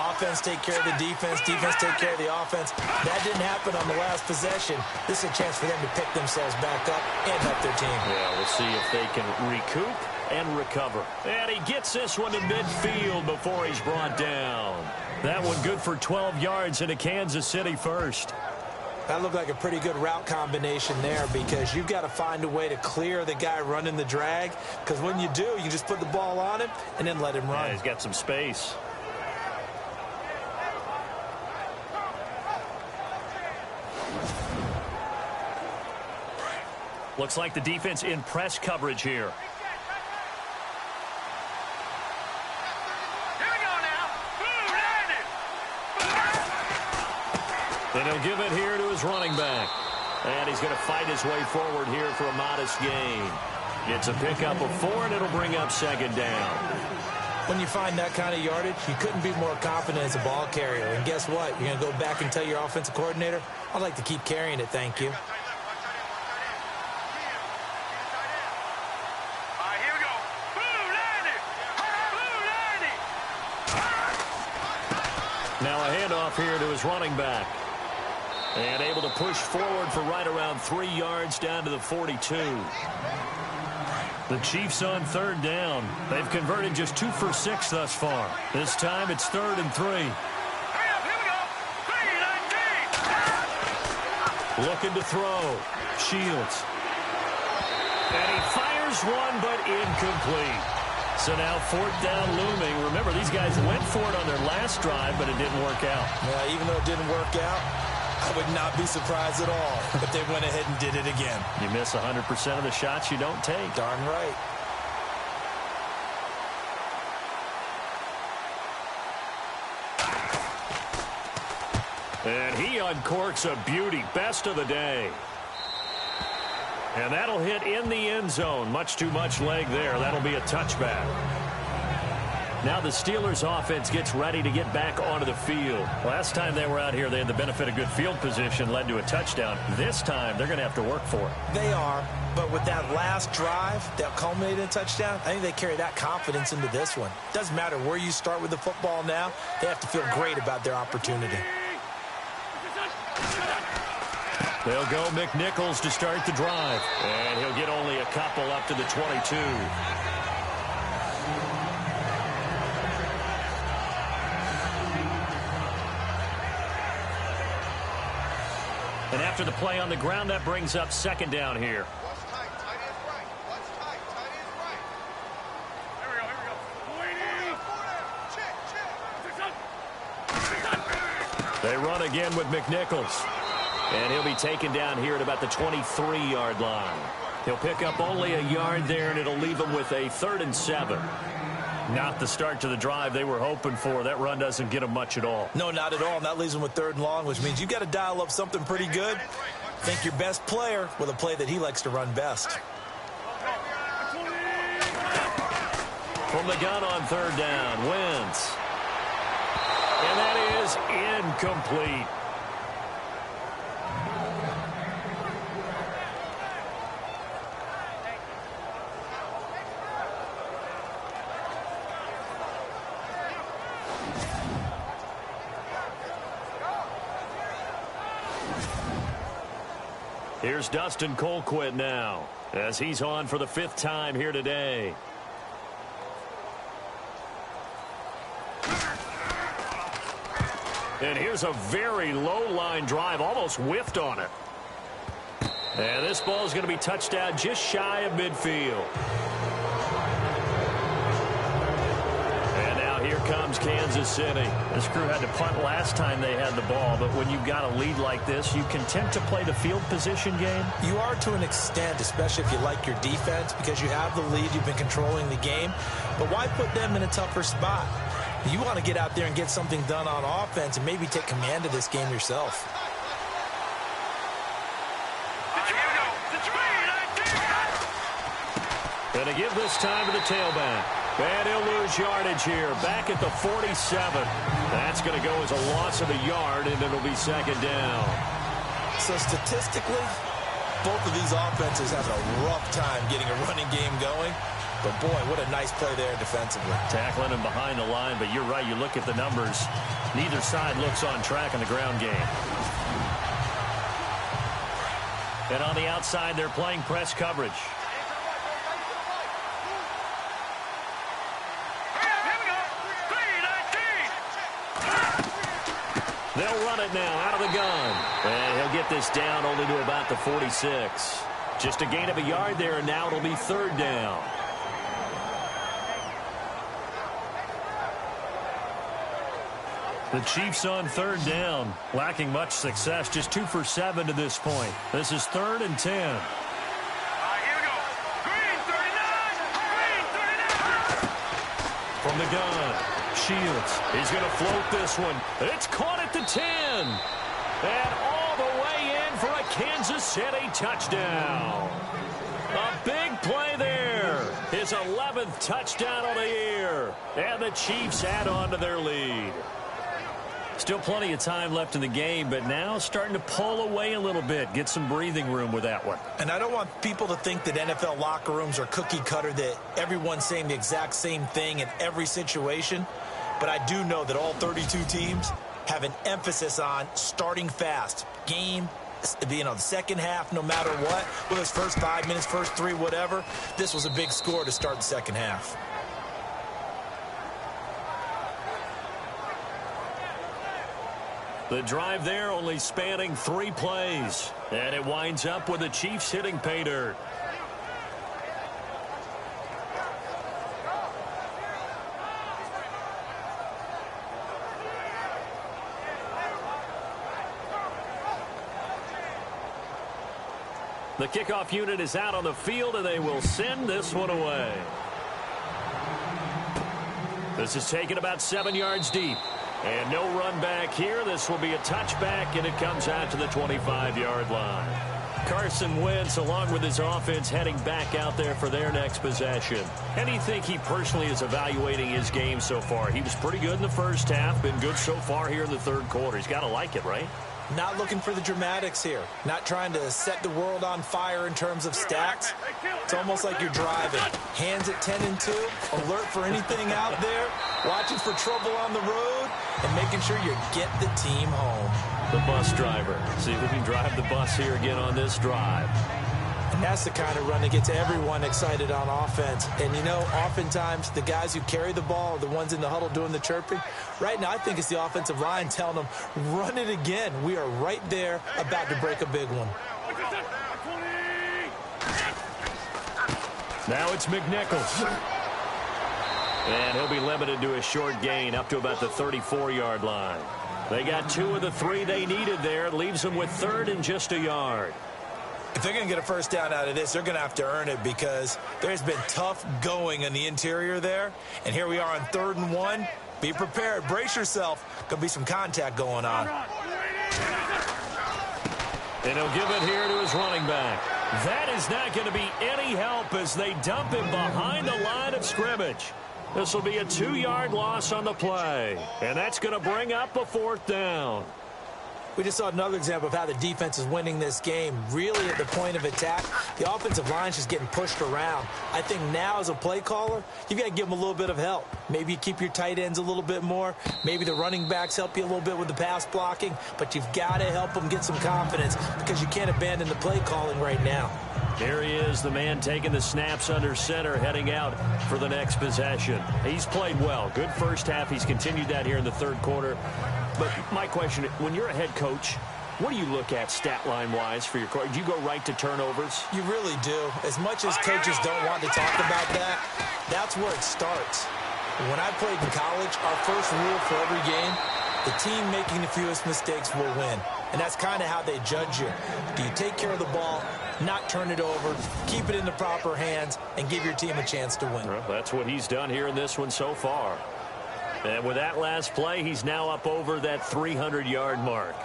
Offense take care of the defense, defense take care of the offense. That didn't happen on the last possession. This is a chance for them to pick themselves back up and help their team. Yeah, we'll see if they can recoup and recover. And he gets this one to midfield before he's brought down. That one good for 12 yards into Kansas City first. That looked like a pretty good route combination there because you've got to find a way to clear the guy running the drag, because when you do, you just put the ball on him and then let him run. Yeah, he's got some space. Looks like the defense in press coverage here. And he'll give it here to his running back. And he's going to fight his way forward here for a modest gain. It's a pickup of 4, and it'll bring up 2nd down. When you find that kind of yardage, you couldn't be more confident as a ball carrier. And guess what? You're going to go back and tell your offensive coordinator, I'd like to keep carrying it, thank you. Now a handoff here to his running back. And able to push forward for right around 3 yards down to the 42. The Chiefs on 3rd down. They've converted just 2 for 6 thus far. This time it's 3rd and 3. Looking to throw. Shields. And he fires one, but incomplete. So now 4th down looming. Remember, these guys went for it on their last drive, but it didn't work out. Yeah, even though it didn't work out, I would not be surprised at all if they went ahead and did it again. You miss 100% of the shots you don't take. Darn right. And he uncorks a beauty. Best of the day. And that'll hit in the end zone. Much too much leg there. That'll be a touchback. Now the Steelers offense gets ready to get back onto the field. Last time they were out here, they had the benefit of good field position, led to a touchdown. This time, they're going to have to work for it. They are, but with that last drive that culminated in a touchdown, I think they carry that confidence into this one. Doesn't matter where you start with the football now, they have to feel great about their opportunity. They'll go McNichols to start the drive. And he'll get only a couple up to the 22. And after the play on the ground, that brings up 2nd down here. They run again with McNichols. And he'll be taken down here at about the 23-yard line. He'll pick up only a yard there, and it'll leave him with a 3rd and 7. Not the start to the drive they were hoping for. That run doesn't get them much at all. No, not at all. And that leaves them with 3rd and long, which means you've got to dial up something pretty good. Think your best player with a play that he likes to run best. From the gun on 3rd down, Wentz. And that is incomplete. Here's Dustin Colquitt now, as he's on for the 5th time here today. And here's a very low-line drive, almost whiffed on it. And this ball is going to be touched down just shy of midfield. And now here comes Kansas City. This crew had to punt last time they had the ball, but when you've got a lead like this, you can tend to play the field position game. You are to an extent, especially if you like your defense, because you have the lead, you've been controlling the game. But why put them in a tougher spot? You want to get out there and get something done on offense and maybe take command of this game yourself. Going to give this time to the tailback. And he'll lose yardage here. Back at the 47. That's going to go as a loss of a yard, and it'll be 2nd down. So statistically, both of these offenses have a rough time getting a running game going. But, boy, what a nice play there defensively. Tackling him behind the line, but you're right. You look at the numbers. Neither side looks on track in the ground game. And on the outside, they're playing press coverage. They'll run it now out of the gun. And he'll get this down only to about the 46. Just a gain of a yard there, and now it'll be 3rd down. The Chiefs on 3rd down, lacking much success, just 2 for 7 to this point. This is 3rd and 10. Here we go. Green 39. Green 39. From the gun, Shields. He's going to float this one. It's caught at the 10. And all the way in for a Kansas City touchdown. A big play there. His 11th touchdown of the year. And the Chiefs add on to their lead. Still plenty of time left in the game, but now starting to pull away a little bit. Get some breathing room with that one. And I don't want people to think that NFL locker rooms are cookie cutter, that everyone's saying the exact same thing in every situation. But I do know that all 32 teams have an emphasis on starting fast. Game, the second half, no matter what, whether it's first 5 minutes, first 3, whatever. This was a big score to start the second half. The drive there only spanning 3 plays. And it winds up with the Chiefs hitting pay dirt. The kickoff unit is out on the field, and they will send this one away. This is taken about 7 yards deep. And no run back here. This will be a touchback, and it comes out to the 25-yard line. Carson Wentz, along with his offense, heading back out there for their next possession. And you think he personally is evaluating his game so far? He was pretty good in the first half, been good so far here in the 3rd quarter. He's got to like it, right? Not looking for the dramatics here. Not trying to set the world on fire in terms of stats. It's almost like you're driving. Hands at 10 and 2. Alert for anything out there. Watching for trouble on the road. And making sure you get the team home. The bus driver. See if we can drive the bus here again on this drive. And that's the kind of run that gets everyone excited on offense. And, you know, oftentimes the guys who carry the ball are the ones in the huddle doing the chirping. Right now, I think it's the offensive line telling them, run it again. We are right there about to break a big one. Now it's McNichols. And he'll be limited to a short gain up to about the 34-yard line. They got 2 of the 3 they needed there. It leaves them with 3rd and just a yard. If they're going to get a first down out of this, they're going to have to earn it because there's been tough going in the interior there. And here we are on 3rd and 1. Be prepared. Brace yourself. Could be some contact going on. And he'll give it here to his running back. That is not going to be any help as they dump him behind the line of scrimmage. This will be a 2-yard loss on the play. And that's going to bring up a 4th down. We just saw another example of how the defense is winning this game. Really at the point of attack, the offensive line's just getting pushed around. I think now as a play caller, you've got to give them a little bit of help. Maybe you keep your tight ends a little bit more. Maybe the running backs help you a little bit with the pass blocking. But you've got to help them get some confidence because you can't abandon the play calling right now. Here he is, the man taking the snaps under center, heading out for the next possession. He's played well. Good first half. He's continued that here in the 3rd quarter. But my question, when you're a head coach, what do you look at stat line-wise for your coach? Do you go right to turnovers? You really do. As much as coaches don't want to talk about that, that's where it starts. When I played in college, our first rule for every game, the team making the fewest mistakes will win. And that's kind of how they judge you. Do you take care of the ball, not turn it over, keep it in the proper hands, and give your team a chance to win? Well, that's what he's done here in this one so far. And with that last play, he's now up over that 300-yard mark.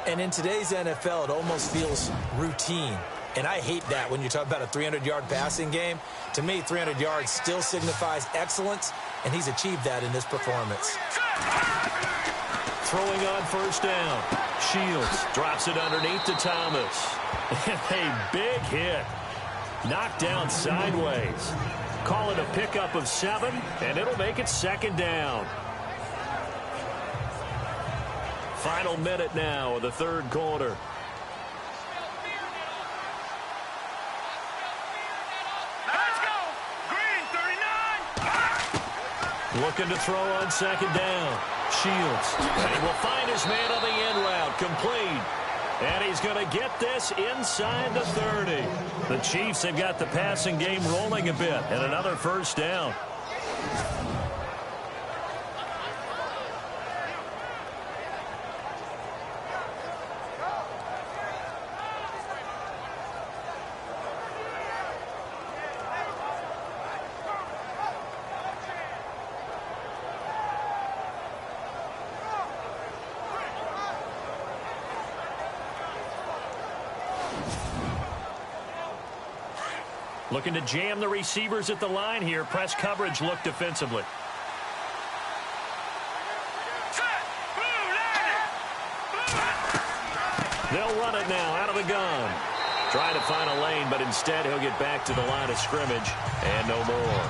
And in today's NFL, it almost feels routine. And I hate that when you talk about a 300-yard passing game. To me, 300 yards still signifies excellence, and he's achieved that in this performance. Throwing on 1st down. Shields drops it underneath to Thomas. And a big hit. Knocked down sideways. Call it a pickup of 7, and it'll make it 2nd down. Final minute now of the 3rd quarter. Let's go! Green, 39! Looking to throw on 2nd down. Shields. And he will find his man on the end route. Complete. And he's going to get this inside the 30. The Chiefs have got the passing game rolling a bit. And another 1st down. Looking to jam the receivers at the line here. Press coverage look defensively. They'll run it now out of the gun. Trying to find a lane, but instead he'll get back to the line of scrimmage and no more.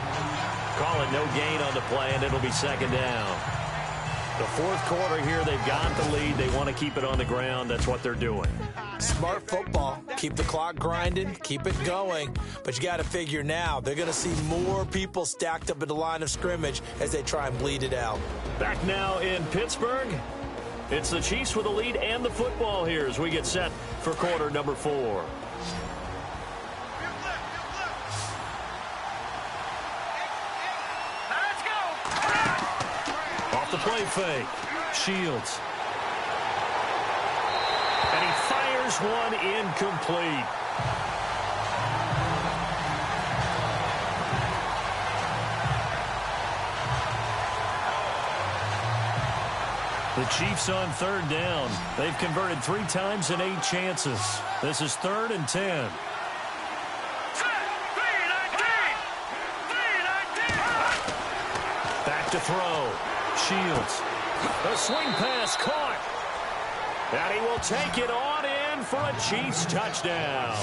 Call it no gain on the play, and it'll be 2nd down. The 4th quarter here, they've got the lead. They want to keep it on the ground. That's what they're doing. Smart football. Keep the clock grinding. Keep it going. But you got to figure now, they're going to see more people stacked up at the line of scrimmage as they try and bleed it out. Back now in Pittsburgh. It's the Chiefs with the lead and the football here as we get set for quarter number 4. Let's go! Off the play fake. Shields. And he fires one incomplete. The Chiefs on 3rd down. They've converted 3 times in 8 chances. This is 3rd and 10. Back to throw. Shields. A swing pass caught. And he will take it on in for a Chiefs touchdown.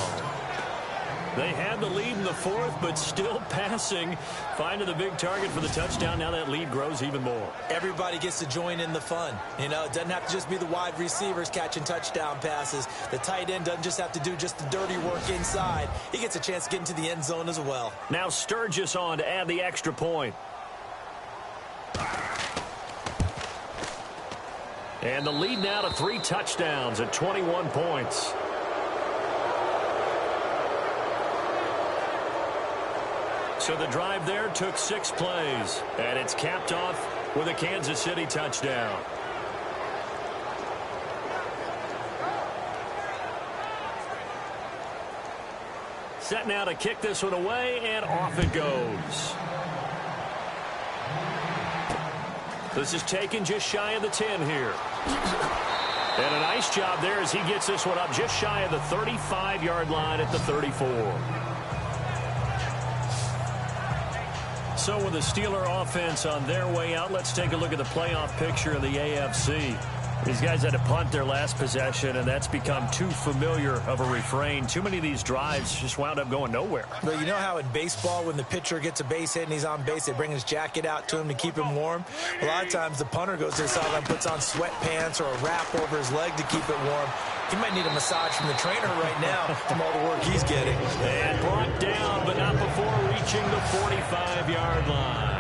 They had the lead in the 4th, but still passing. Finding the big target for the touchdown. Now that lead grows even more. Everybody gets to join in the fun. You know, it doesn't have to just be the wide receivers catching touchdown passes. The tight end doesn't just have to do just the dirty work inside. He gets a chance to get into the end zone as well. Now Sturgis on to add the extra point. And the lead now to 3 touchdowns at 21 points. So the drive there took 6 plays, and it's capped off with a Kansas City touchdown. set now to kick this one away, and off it goes. This is taken just shy of the 10 here. And a nice job there as he gets this one up just shy of the 35-yard line at the 34. So with the Steeler offense on their way out, let's take a look at the playoff picture of the AFC. These guys had to punt their last possession, and that's become too familiar of a refrain. Too many of these drives just wound up going nowhere. But you know how in baseball, when the pitcher gets a base hit and he's on base, they bring his jacket out to him to keep him warm? A lot of times the punter goes to the sideline, puts on sweatpants or a wrap over his leg to keep it warm. He might need a massage from the trainer right now from all the work he's getting. And brought down, but not before reaching the 45-yard line.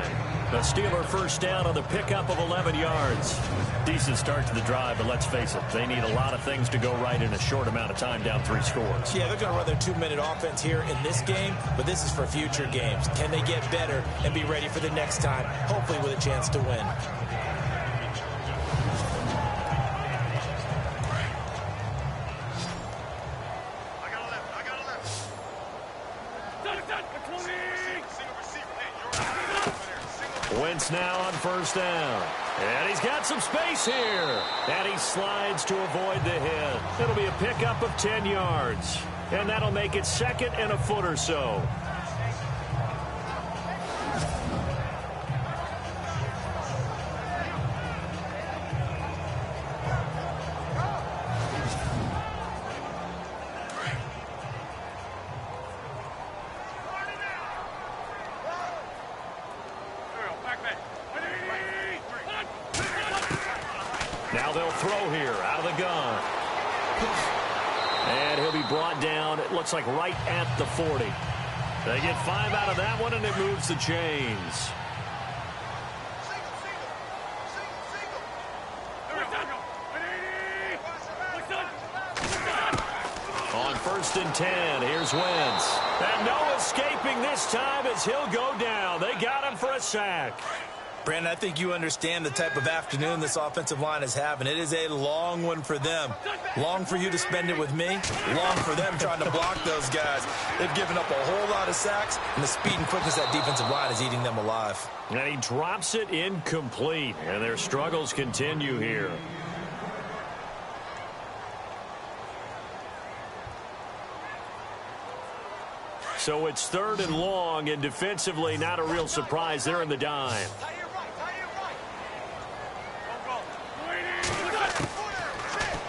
The Steeler first down on the pickup of 11 yards. Decent start to the drive, but let's face it, they need a lot of things to go right in a short amount of time, down 3 scores. Yeah, they're going to run their 2-minute offense here in this game, but this is for future games. Can they get better and be ready for the next time, hopefully with a chance to win? Wentz now on first down. And he's got some space here. And he slides to avoid the hit. It'll be a pickup of 10 yards. And that'll make it second and a foot or so. Now they'll throw here out of the gun. And he'll be brought down, it looks like right at the 40. They get 5 out of that one, and it moves the chains. On first and 10, here's Wentz. And no escaping this time as he'll go down. They got him for a sack. Brandon, I think you understand the type of afternoon this offensive line is having. It is a long one for them. Long for you to spend it with me. Long for them trying to block those guys. They've given up a whole lot of sacks, and the speed and quickness of that defensive line is eating them alive. And he drops it incomplete, and their struggles continue here. So it's 3rd and long, and defensively not a real surprise. They're in the dime.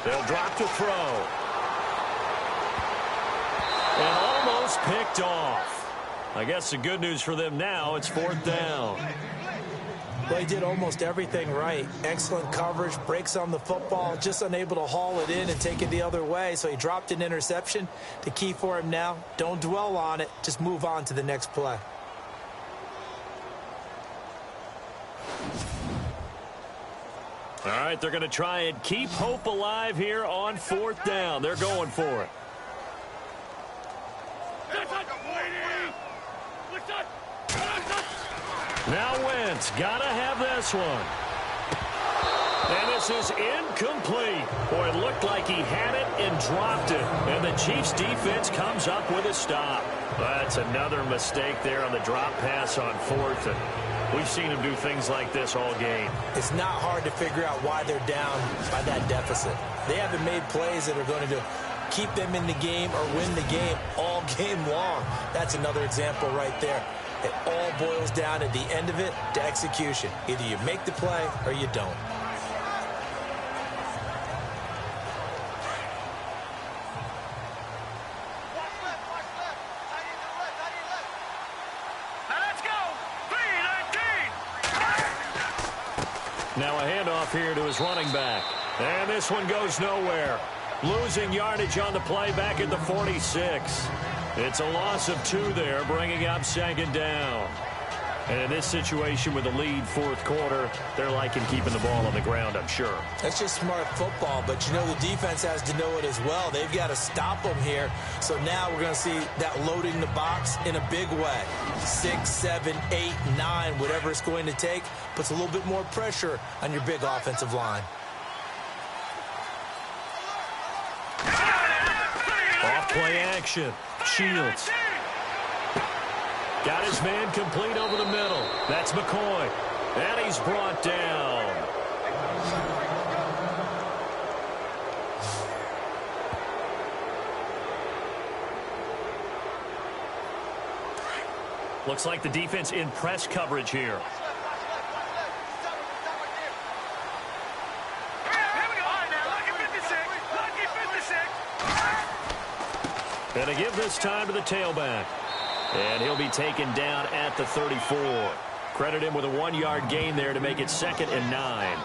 They'll drop to throw. And almost picked off. I guess the good news for them now, it's 4th down. Well, he did almost everything right. Excellent coverage, breaks on the football, just unable to haul it in and take it the other way. So he dropped an interception. The key for him now, don't dwell on it. Just move on to the next play. All right, they're going to try and keep hope alive here on 4th down. They're going for it. Now Wentz, gotta have this one. And this is incomplete. Boy, it looked like he had it and dropped it. And the Chiefs defense comes up with a stop. That's another mistake there on the drop pass on 4th. And we've seen him do things like this all game. It's not hard to figure out why they're down by that deficit. They haven't made plays that are going to keep them in the game or win the game all game long. That's another example right there. It all boils down at the end of it to execution. Either you make the play or you don't. Now a handoff here to his running back. And this one goes nowhere. Losing yardage on the play back at the 46. It's a loss of 2 there, bringing up 2nd down. And in this situation with the lead 4th quarter, they're liking keeping the ball on the ground, I'm sure. That's just smart football, but you know the defense has to know it as well. They've got to stop them here. So now we're going to see that loading the box in a big way. 6, 7, 8, 9, whatever it's going to take, puts a little bit more pressure on your big offensive line. Off play action. Shields. Got his man complete over the middle. That's McCoy. And he's brought down. Looks like the defense in press coverage here. And to give this time to the tailback. And he'll be taken down at the 34. Credit him with a 1-yard gain there to make it 2nd and 9.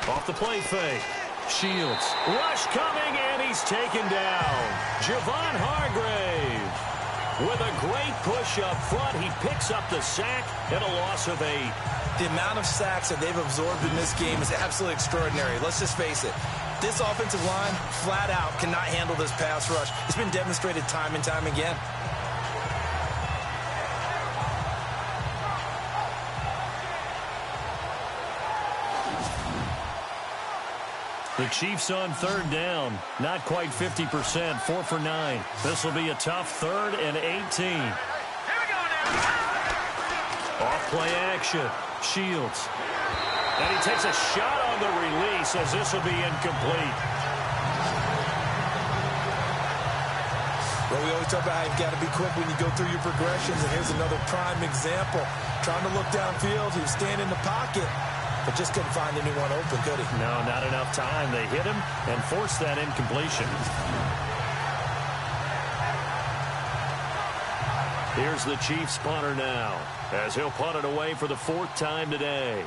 Off the play fake. Shields. Rush coming, and he's taken down. Javon Hargrave. With a great push up front, he picks up the sack and a loss of 8. The amount of sacks that they've absorbed in this game is absolutely extraordinary. Let's just face it. This offensive line, flat out, cannot handle this pass rush. It's been demonstrated time and time again. The Chiefs on 3rd down. Not quite 50%. 4 for 9. This will be a tough 3rd and 18. Off play action. Shields. And he takes a shot on the release as this will be incomplete. Well, we always talk about how you've got to be quick when you go through your progressions, and here's another prime example. Trying to look downfield, he was standing in the pocket, but just couldn't find anyone open, could he? No, not enough time. They hit him and forced that incompletion. Here's the Chiefs punter now, as he'll punt it away for the 4th time today.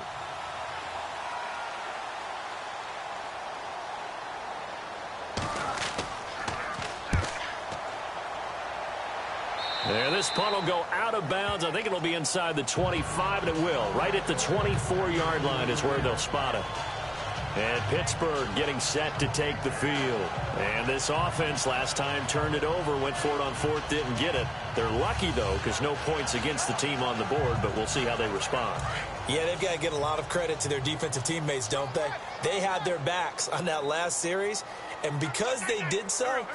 And this punt will go out of bounds. I think it'll be inside the 25, and it will. Right at the 24-yard line is where they'll spot it. And Pittsburgh getting set to take the field. And this offense last time turned it over, went for it on 4th, didn't get it. They're lucky, though, because no points against the team on the board, but we'll see how they respond. Yeah, they've got to get a lot of credit to their defensive teammates, don't they? They had their backs on that last series, and because they did so,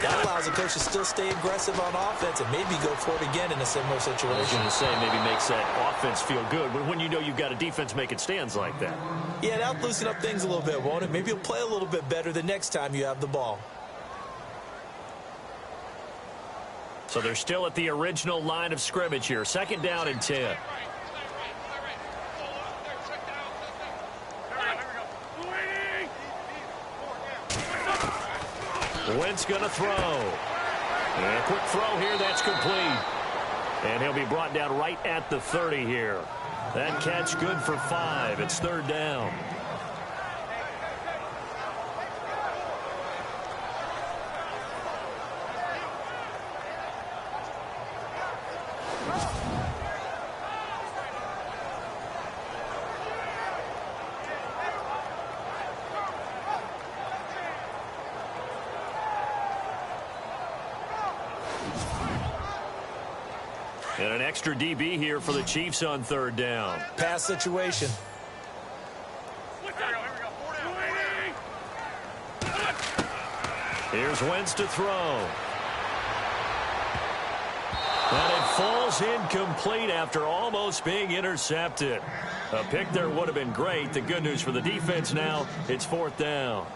that allows the coach to still stay aggressive on offense and maybe go for it again in a similar situation. I was going to say, maybe makes that offense feel good, but when you know you've got a defense making stands like that. Yeah, that'll loosen up things a little bit, won't it? Maybe you'll play a little bit better the next time you have the ball. So they're still at the original line of scrimmage here. 2nd down and 10. Wentz going to throw. And a quick throw here, that's complete. And he'll be brought down right at the 30 here. That catch good for 5. It's 3rd down. And an extra DB here for the Chiefs on 3rd down. Pass situation. Here's Wentz to throw. And it falls incomplete after almost being intercepted. A pick there would have been great. The good news for the defense now, it's 4th down.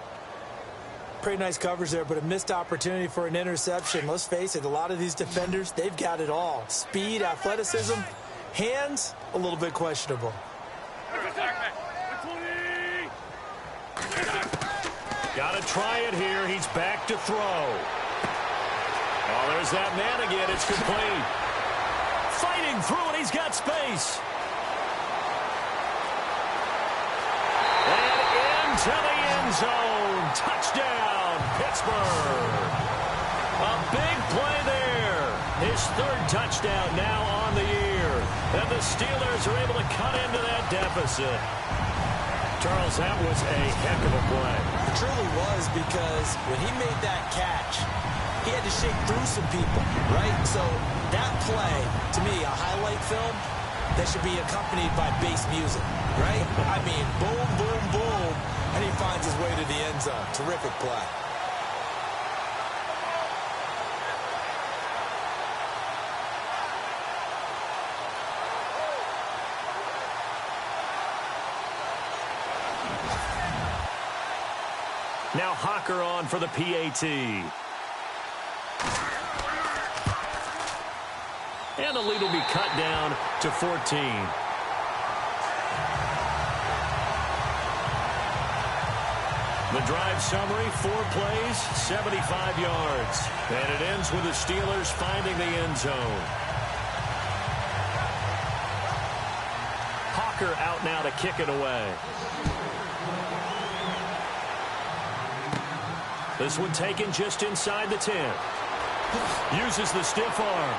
Pretty nice coverage there, but a missed opportunity for an interception. Let's face it, a lot of these defenders, they've got it all. Speed, athleticism, hands, a little bit questionable. Got to try it here. He's back to throw. Oh, there's that man again. It's complete. Fighting through it. He's got space. And into the end zone. Touchdown, Pittsburgh. A big play there. His 3rd touchdown now on the year. And the Steelers are able to cut into that deficit. Charles, that was a heck of a play. It truly was, because when he made that catch, he had to shake through some people, right? So that play, to me, a highlight film, that should be accompanied by bass music, right? I mean, boom, boom, boom, and he finds his way to the end zone. Terrific play. Now Hawker on for the PAT. And the lead will be cut down to 14. The drive summary, 4 plays, 75 yards. And it ends with the Steelers finding the end zone. Hawker out now to kick it away. This one taken just inside the 10. Uses the stiff arm.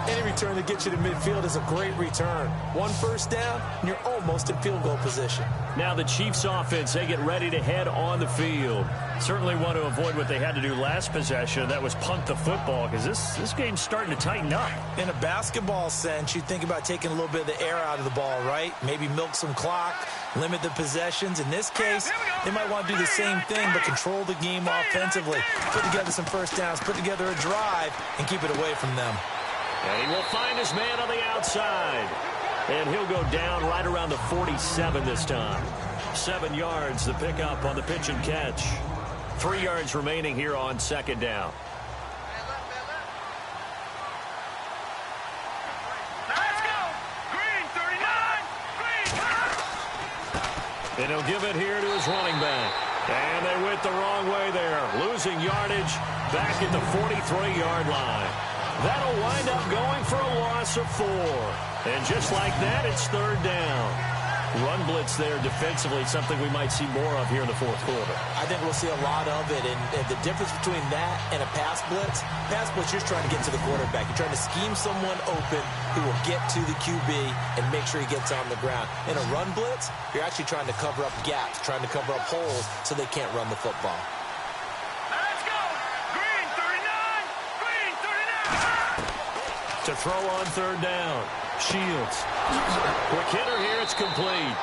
Any return to get you to midfield is a great return. 1 first down, and you're almost in field goal position. Now the Chiefs offense, they get ready to head on the field. Certainly want to avoid what they had to do last possession. That was punt the football, because this game's starting to tighten up. In a basketball sense, you think about taking a little bit of the air out of the ball, right? Maybe milk some clock, limit the possessions. In this case, they might want to do the same thing, but control the game offensively. Put together some first downs, put together a drive, and keep it away from them. And he will find his man on the outside. And he'll go down right around the 47 this time. 7 yards, the pickup on the pitch and catch. 3 yards remaining here on second down. Let's go. Green, 39. Green. And he'll give it here to his running back. And they went the wrong way there. Losing yardage back at the 43-yard line. That'll wind up going for a loss of 4. And just like that, it's third down. Run blitz there defensively, something we might see more of here in the fourth quarter. I think we'll see a lot of it. And the difference between that and a pass blitz, you're just trying to get to the quarterback. You're trying to scheme someone open who will get to the QB and make sure he gets on the ground. In a run blitz, you're actually trying to cover up gaps, trying to cover up holes so they can't run the football. Let's go. Green, 39. Green, 39. To throw on third down. Shields. Quick hitter here. It's complete.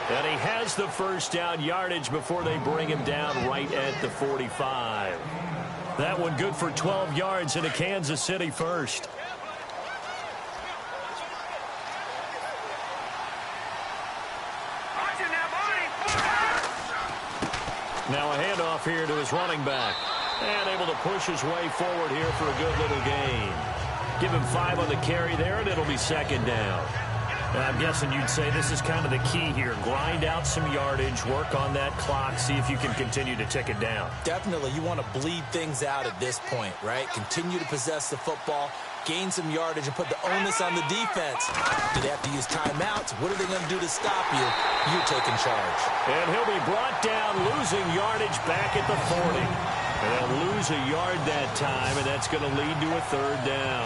And he has the first down yardage before they bring him down right at the 45. That one good for 12 yards into Kansas City first. Now a handoff here to his running back. And able to push his way forward here for a good little gain. Give him 5 on the carry there, and it'll be second down. And I'm guessing you'd say this is kind of the key here. Grind out some yardage, work on that clock, see if you can continue to tick it down. Definitely. You want to bleed things out at this point, right? Continue to possess the football, gain some yardage, and put the onus on the defense. Do they have to use timeouts? What are they going to do to stop you? You're taking charge. And he'll be brought down, losing yardage back at the 40. And they'll lose a yard that time, and that's going to lead to a third down.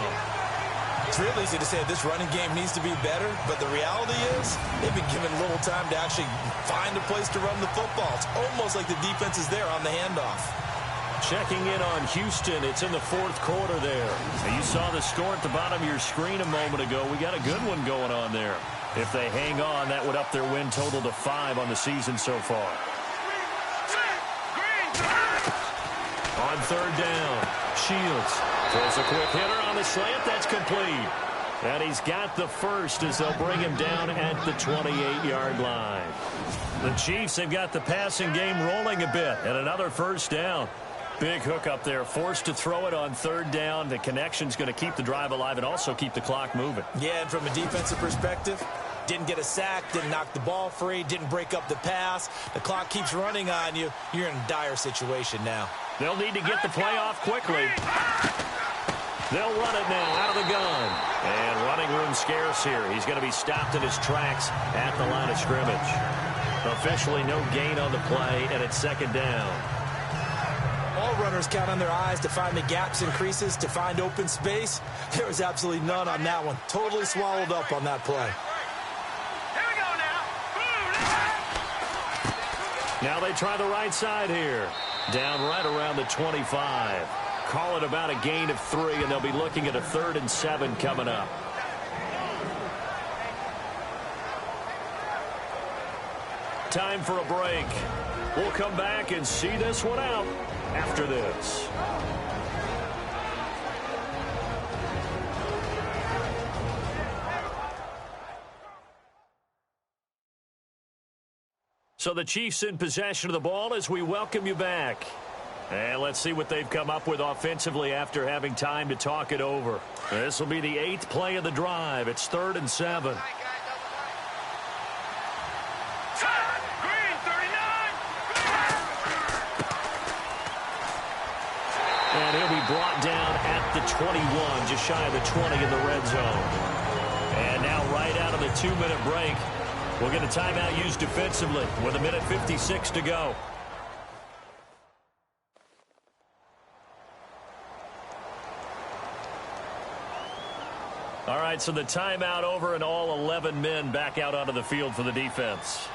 It's real easy to say this running game needs to be better, but the reality is they've been given little time to actually find a place to run the football. It's almost like the defense is there on the handoff. Checking in on Houston. It's in the fourth quarter there. Now you saw the score at the bottom of your screen a moment ago. We got a good one going on there. If they hang on, that would up their win total to 5 on the season so far. On third down, Shields throws a quick hitter on the slant. That's complete. And he's got the first as they'll bring him down at the 28-yard line. The Chiefs have got the passing game rolling a bit, and another first down. Big hook up there, forced to throw it on third down. The connection's going to keep the drive alive and also keep the clock moving. Yeah, and from a defensive perspective, didn't get a sack, didn't knock the ball free, didn't break up the pass. The clock keeps running on you. You're in a dire situation now. They'll need to get the play off quickly. They'll run it now out of the gun. And running room scarce here. He's going to be stopped in his tracks at the line of scrimmage. Officially no gain on the play, and it's second down. All runners count on their eyes to find the gaps and creases, to find open space. There was absolutely none on that one. Totally swallowed up on that play. Here we go now. Now they try the right side here. Down right around the 25. Call it about a gain of 3, and they'll be looking at a 3rd and 7 coming up. Time for a break. We'll come back and see this one out after this. So the Chiefs in possession of the ball as we welcome you back. And let's see what they've come up with offensively after having time to talk it over. This will be the 8th play of the drive. It's 3rd and 7. And he'll be brought down at the 21, just shy of the 20 in the red zone. And now right out of the 2-minute break, we'll get a timeout used defensively with 1:56 to go. All right, so the timeout over and all 11 men back out onto the field for the defense.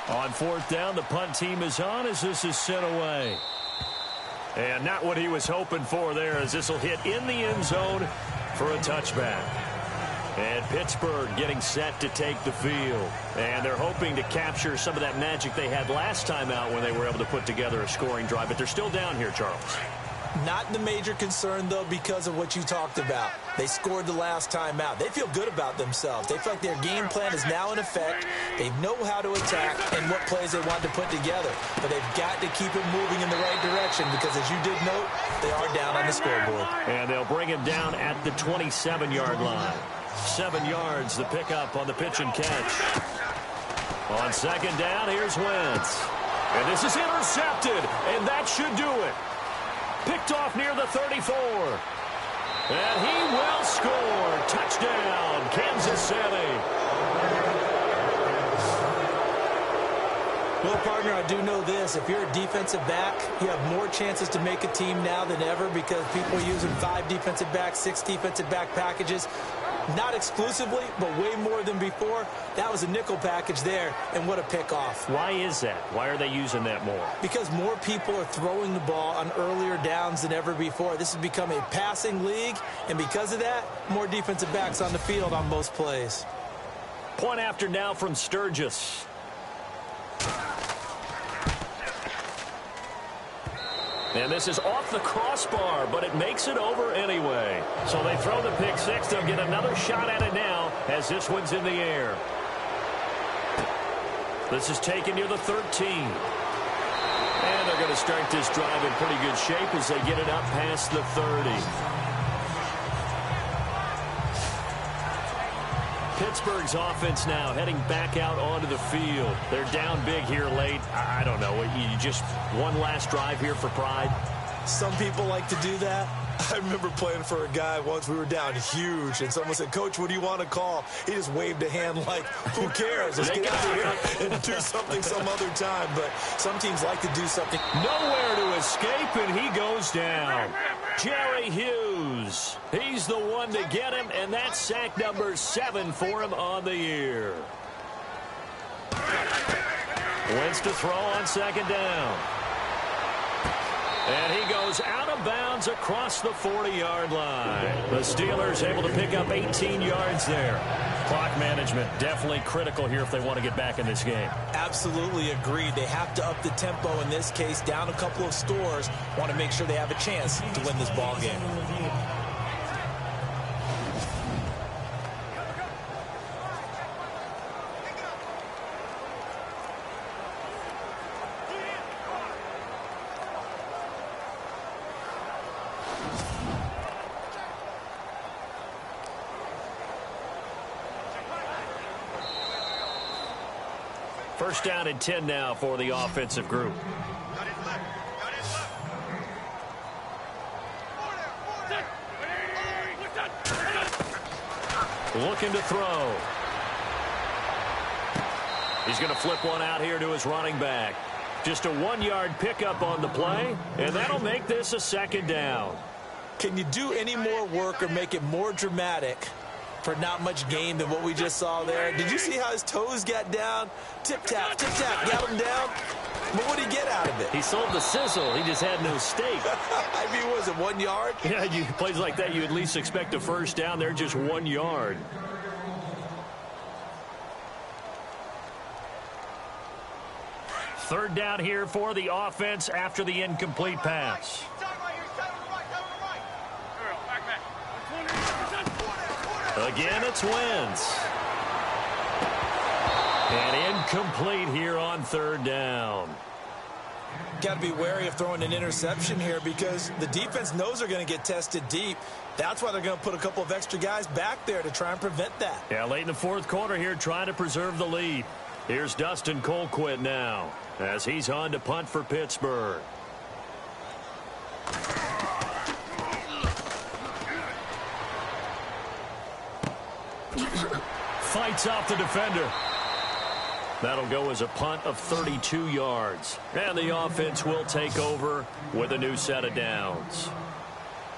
On 4th down, the punt team is on as this is sent away. And not what he was hoping for there, as this will hit in the end zone for a touchback. And Pittsburgh getting set to take the field. And they're hoping to capture some of that magic they had last time out when they were able to put together a scoring drive. But they're still down here, Charles. Not the major concern, though, because of what you talked about. They scored the last time out. They feel good about themselves. They feel like their game plan is now in effect. They know how to attack and what plays they want to put together. But they've got to keep it moving in the right direction because, as you did note, they are down on the scoreboard. And they'll bring him down at the 27-yard line. 7 yards, the pickup on the pitch and catch. On 2nd down, here's Wentz. And this is intercepted, and that should do it. Picked off near the 34. And he will score. Touchdown, Kansas City. Well, partner, I do know this. If you're a defensive back, you have more chances to make a team now than ever because people are using 5 defensive backs, 6 defensive back packages. Not exclusively, but way more than before. That was a nickel package there, and what a pickoff. Why is that? Why are they using that more? Because more people are throwing the ball on earlier downs than ever before. This has become a passing league, and because of that, more defensive backs on the field on most plays. Point after now from Sturgis. And this is off the crossbar, but it makes it over anyway. So they throw the pick 6. They'll get another shot at it now as this one's in the air. This is taken near the 13. And they're going to start this drive in pretty good shape as they get it up past the 30. Pittsburgh's offense now heading back out onto the field. They're down big here late. I don't know. You just one last drive here for pride? Some people like to do that. I remember playing for a guy once. We were down huge, and someone said, "Coach, what do you want to call?" He just waved a hand like, who cares? Let's get out of here and do something some other time. But some teams like to do something. Nowhere to escape, and he goes down. Jerry Hughes. He's the one to get him, and that's sack number 7 for him on the year. Wentz to throw on 2nd down. And he goes out of bounds across the 40-yard line. The Steelers able to pick up 18 yards there. Clock management definitely critical here if they want to get back in this game. Absolutely agreed. They have to up the tempo in this case, down a couple of scores. Want to make sure they have a chance to win this ball game. First down and 10 now for the offensive group. Looking to throw. He's going to flip one out here to his running back. Just a 1-yard pickup on the play, and that'll make this a 2nd down. Can you do any more work or make it more dramatic for not much gain than what we just saw there. Did you see how his toes got down? Tip-tap, got him down. But what did he get out of it? He sold the sizzle. He just had no steak. I mean, was it 1 yard? Yeah, plays like that, you at least expect a first down. They're just 1 yard. Third down here for the offense after the incomplete pass. Again, it's Wentz. And incomplete here on third down. Got to be wary of throwing an interception here because the defense knows they're going to get tested deep. That's why they're going to put a couple of extra guys back there to try and prevent that. Yeah, late in the fourth quarter here trying to preserve the lead. Here's Dustin Colquitt now as he's on to punt for Pittsburgh. Fights off the defender. That'll go as a punt of 32 yards. And the offense will take over with a new set of downs.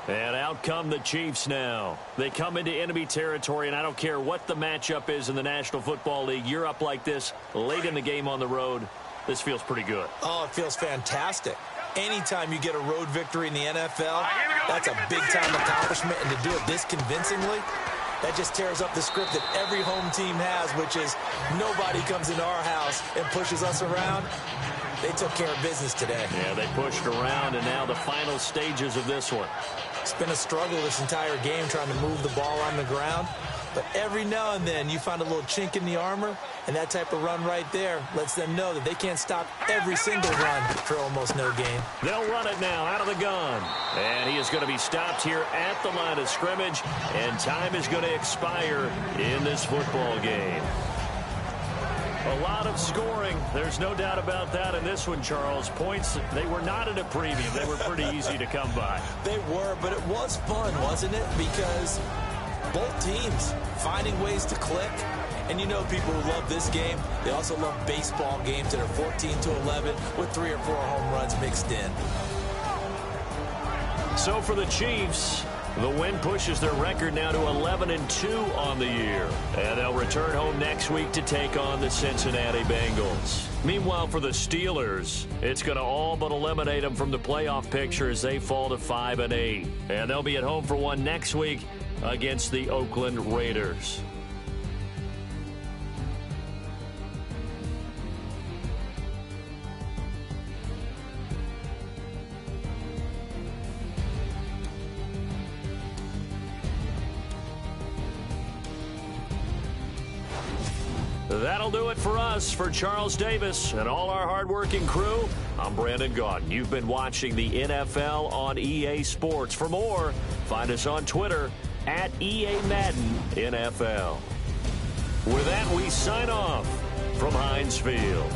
And out come the Chiefs now. They come into enemy territory, and I don't care what the matchup is in the National Football League. You're up like this late in the game on the road. This feels pretty good. Oh, it feels fantastic. Anytime you get a road victory in the NFL, that's a big-time accomplishment. And to do it this convincingly, that just tears up the script that every home team has, which is nobody comes into our house and pushes us around. They took care of business today. Yeah, they pushed around, and now the final stages of this one. It's been a struggle this entire game trying to move the ball on the ground. But every now and then you find a little chink in the armor, and that type of run right there lets them know that they can't stop every single run for almost no gain. They'll run it now out of the gun. And he is going to be stopped here at the line of scrimmage, and time is going to expire in this football game. A lot of scoring. There's no doubt about that in this one, Charles. Points, they were not at a premium. They were pretty easy to come by. They were, but it was fun, wasn't it? Because both teams finding ways to click. And you know people who love this game, they also love baseball games that are 14-11 with 3 or 4 home runs mixed in. So for the Chiefs, the win pushes their record now to 11-2 on the year. And they'll return home next week to take on the Cincinnati Bengals. Meanwhile, for the Steelers, it's going to all but eliminate them from the playoff picture as they fall to 5-8. And they'll be at home for one next week against the Oakland Raiders. That'll do it for us. For Charles Davis and all our hardworking crew, I'm Brandon Gaudin. You've been watching the NFL on EA Sports. For more, find us on Twitter at EA Madden NFL. With that, we sign off from Heinz Field.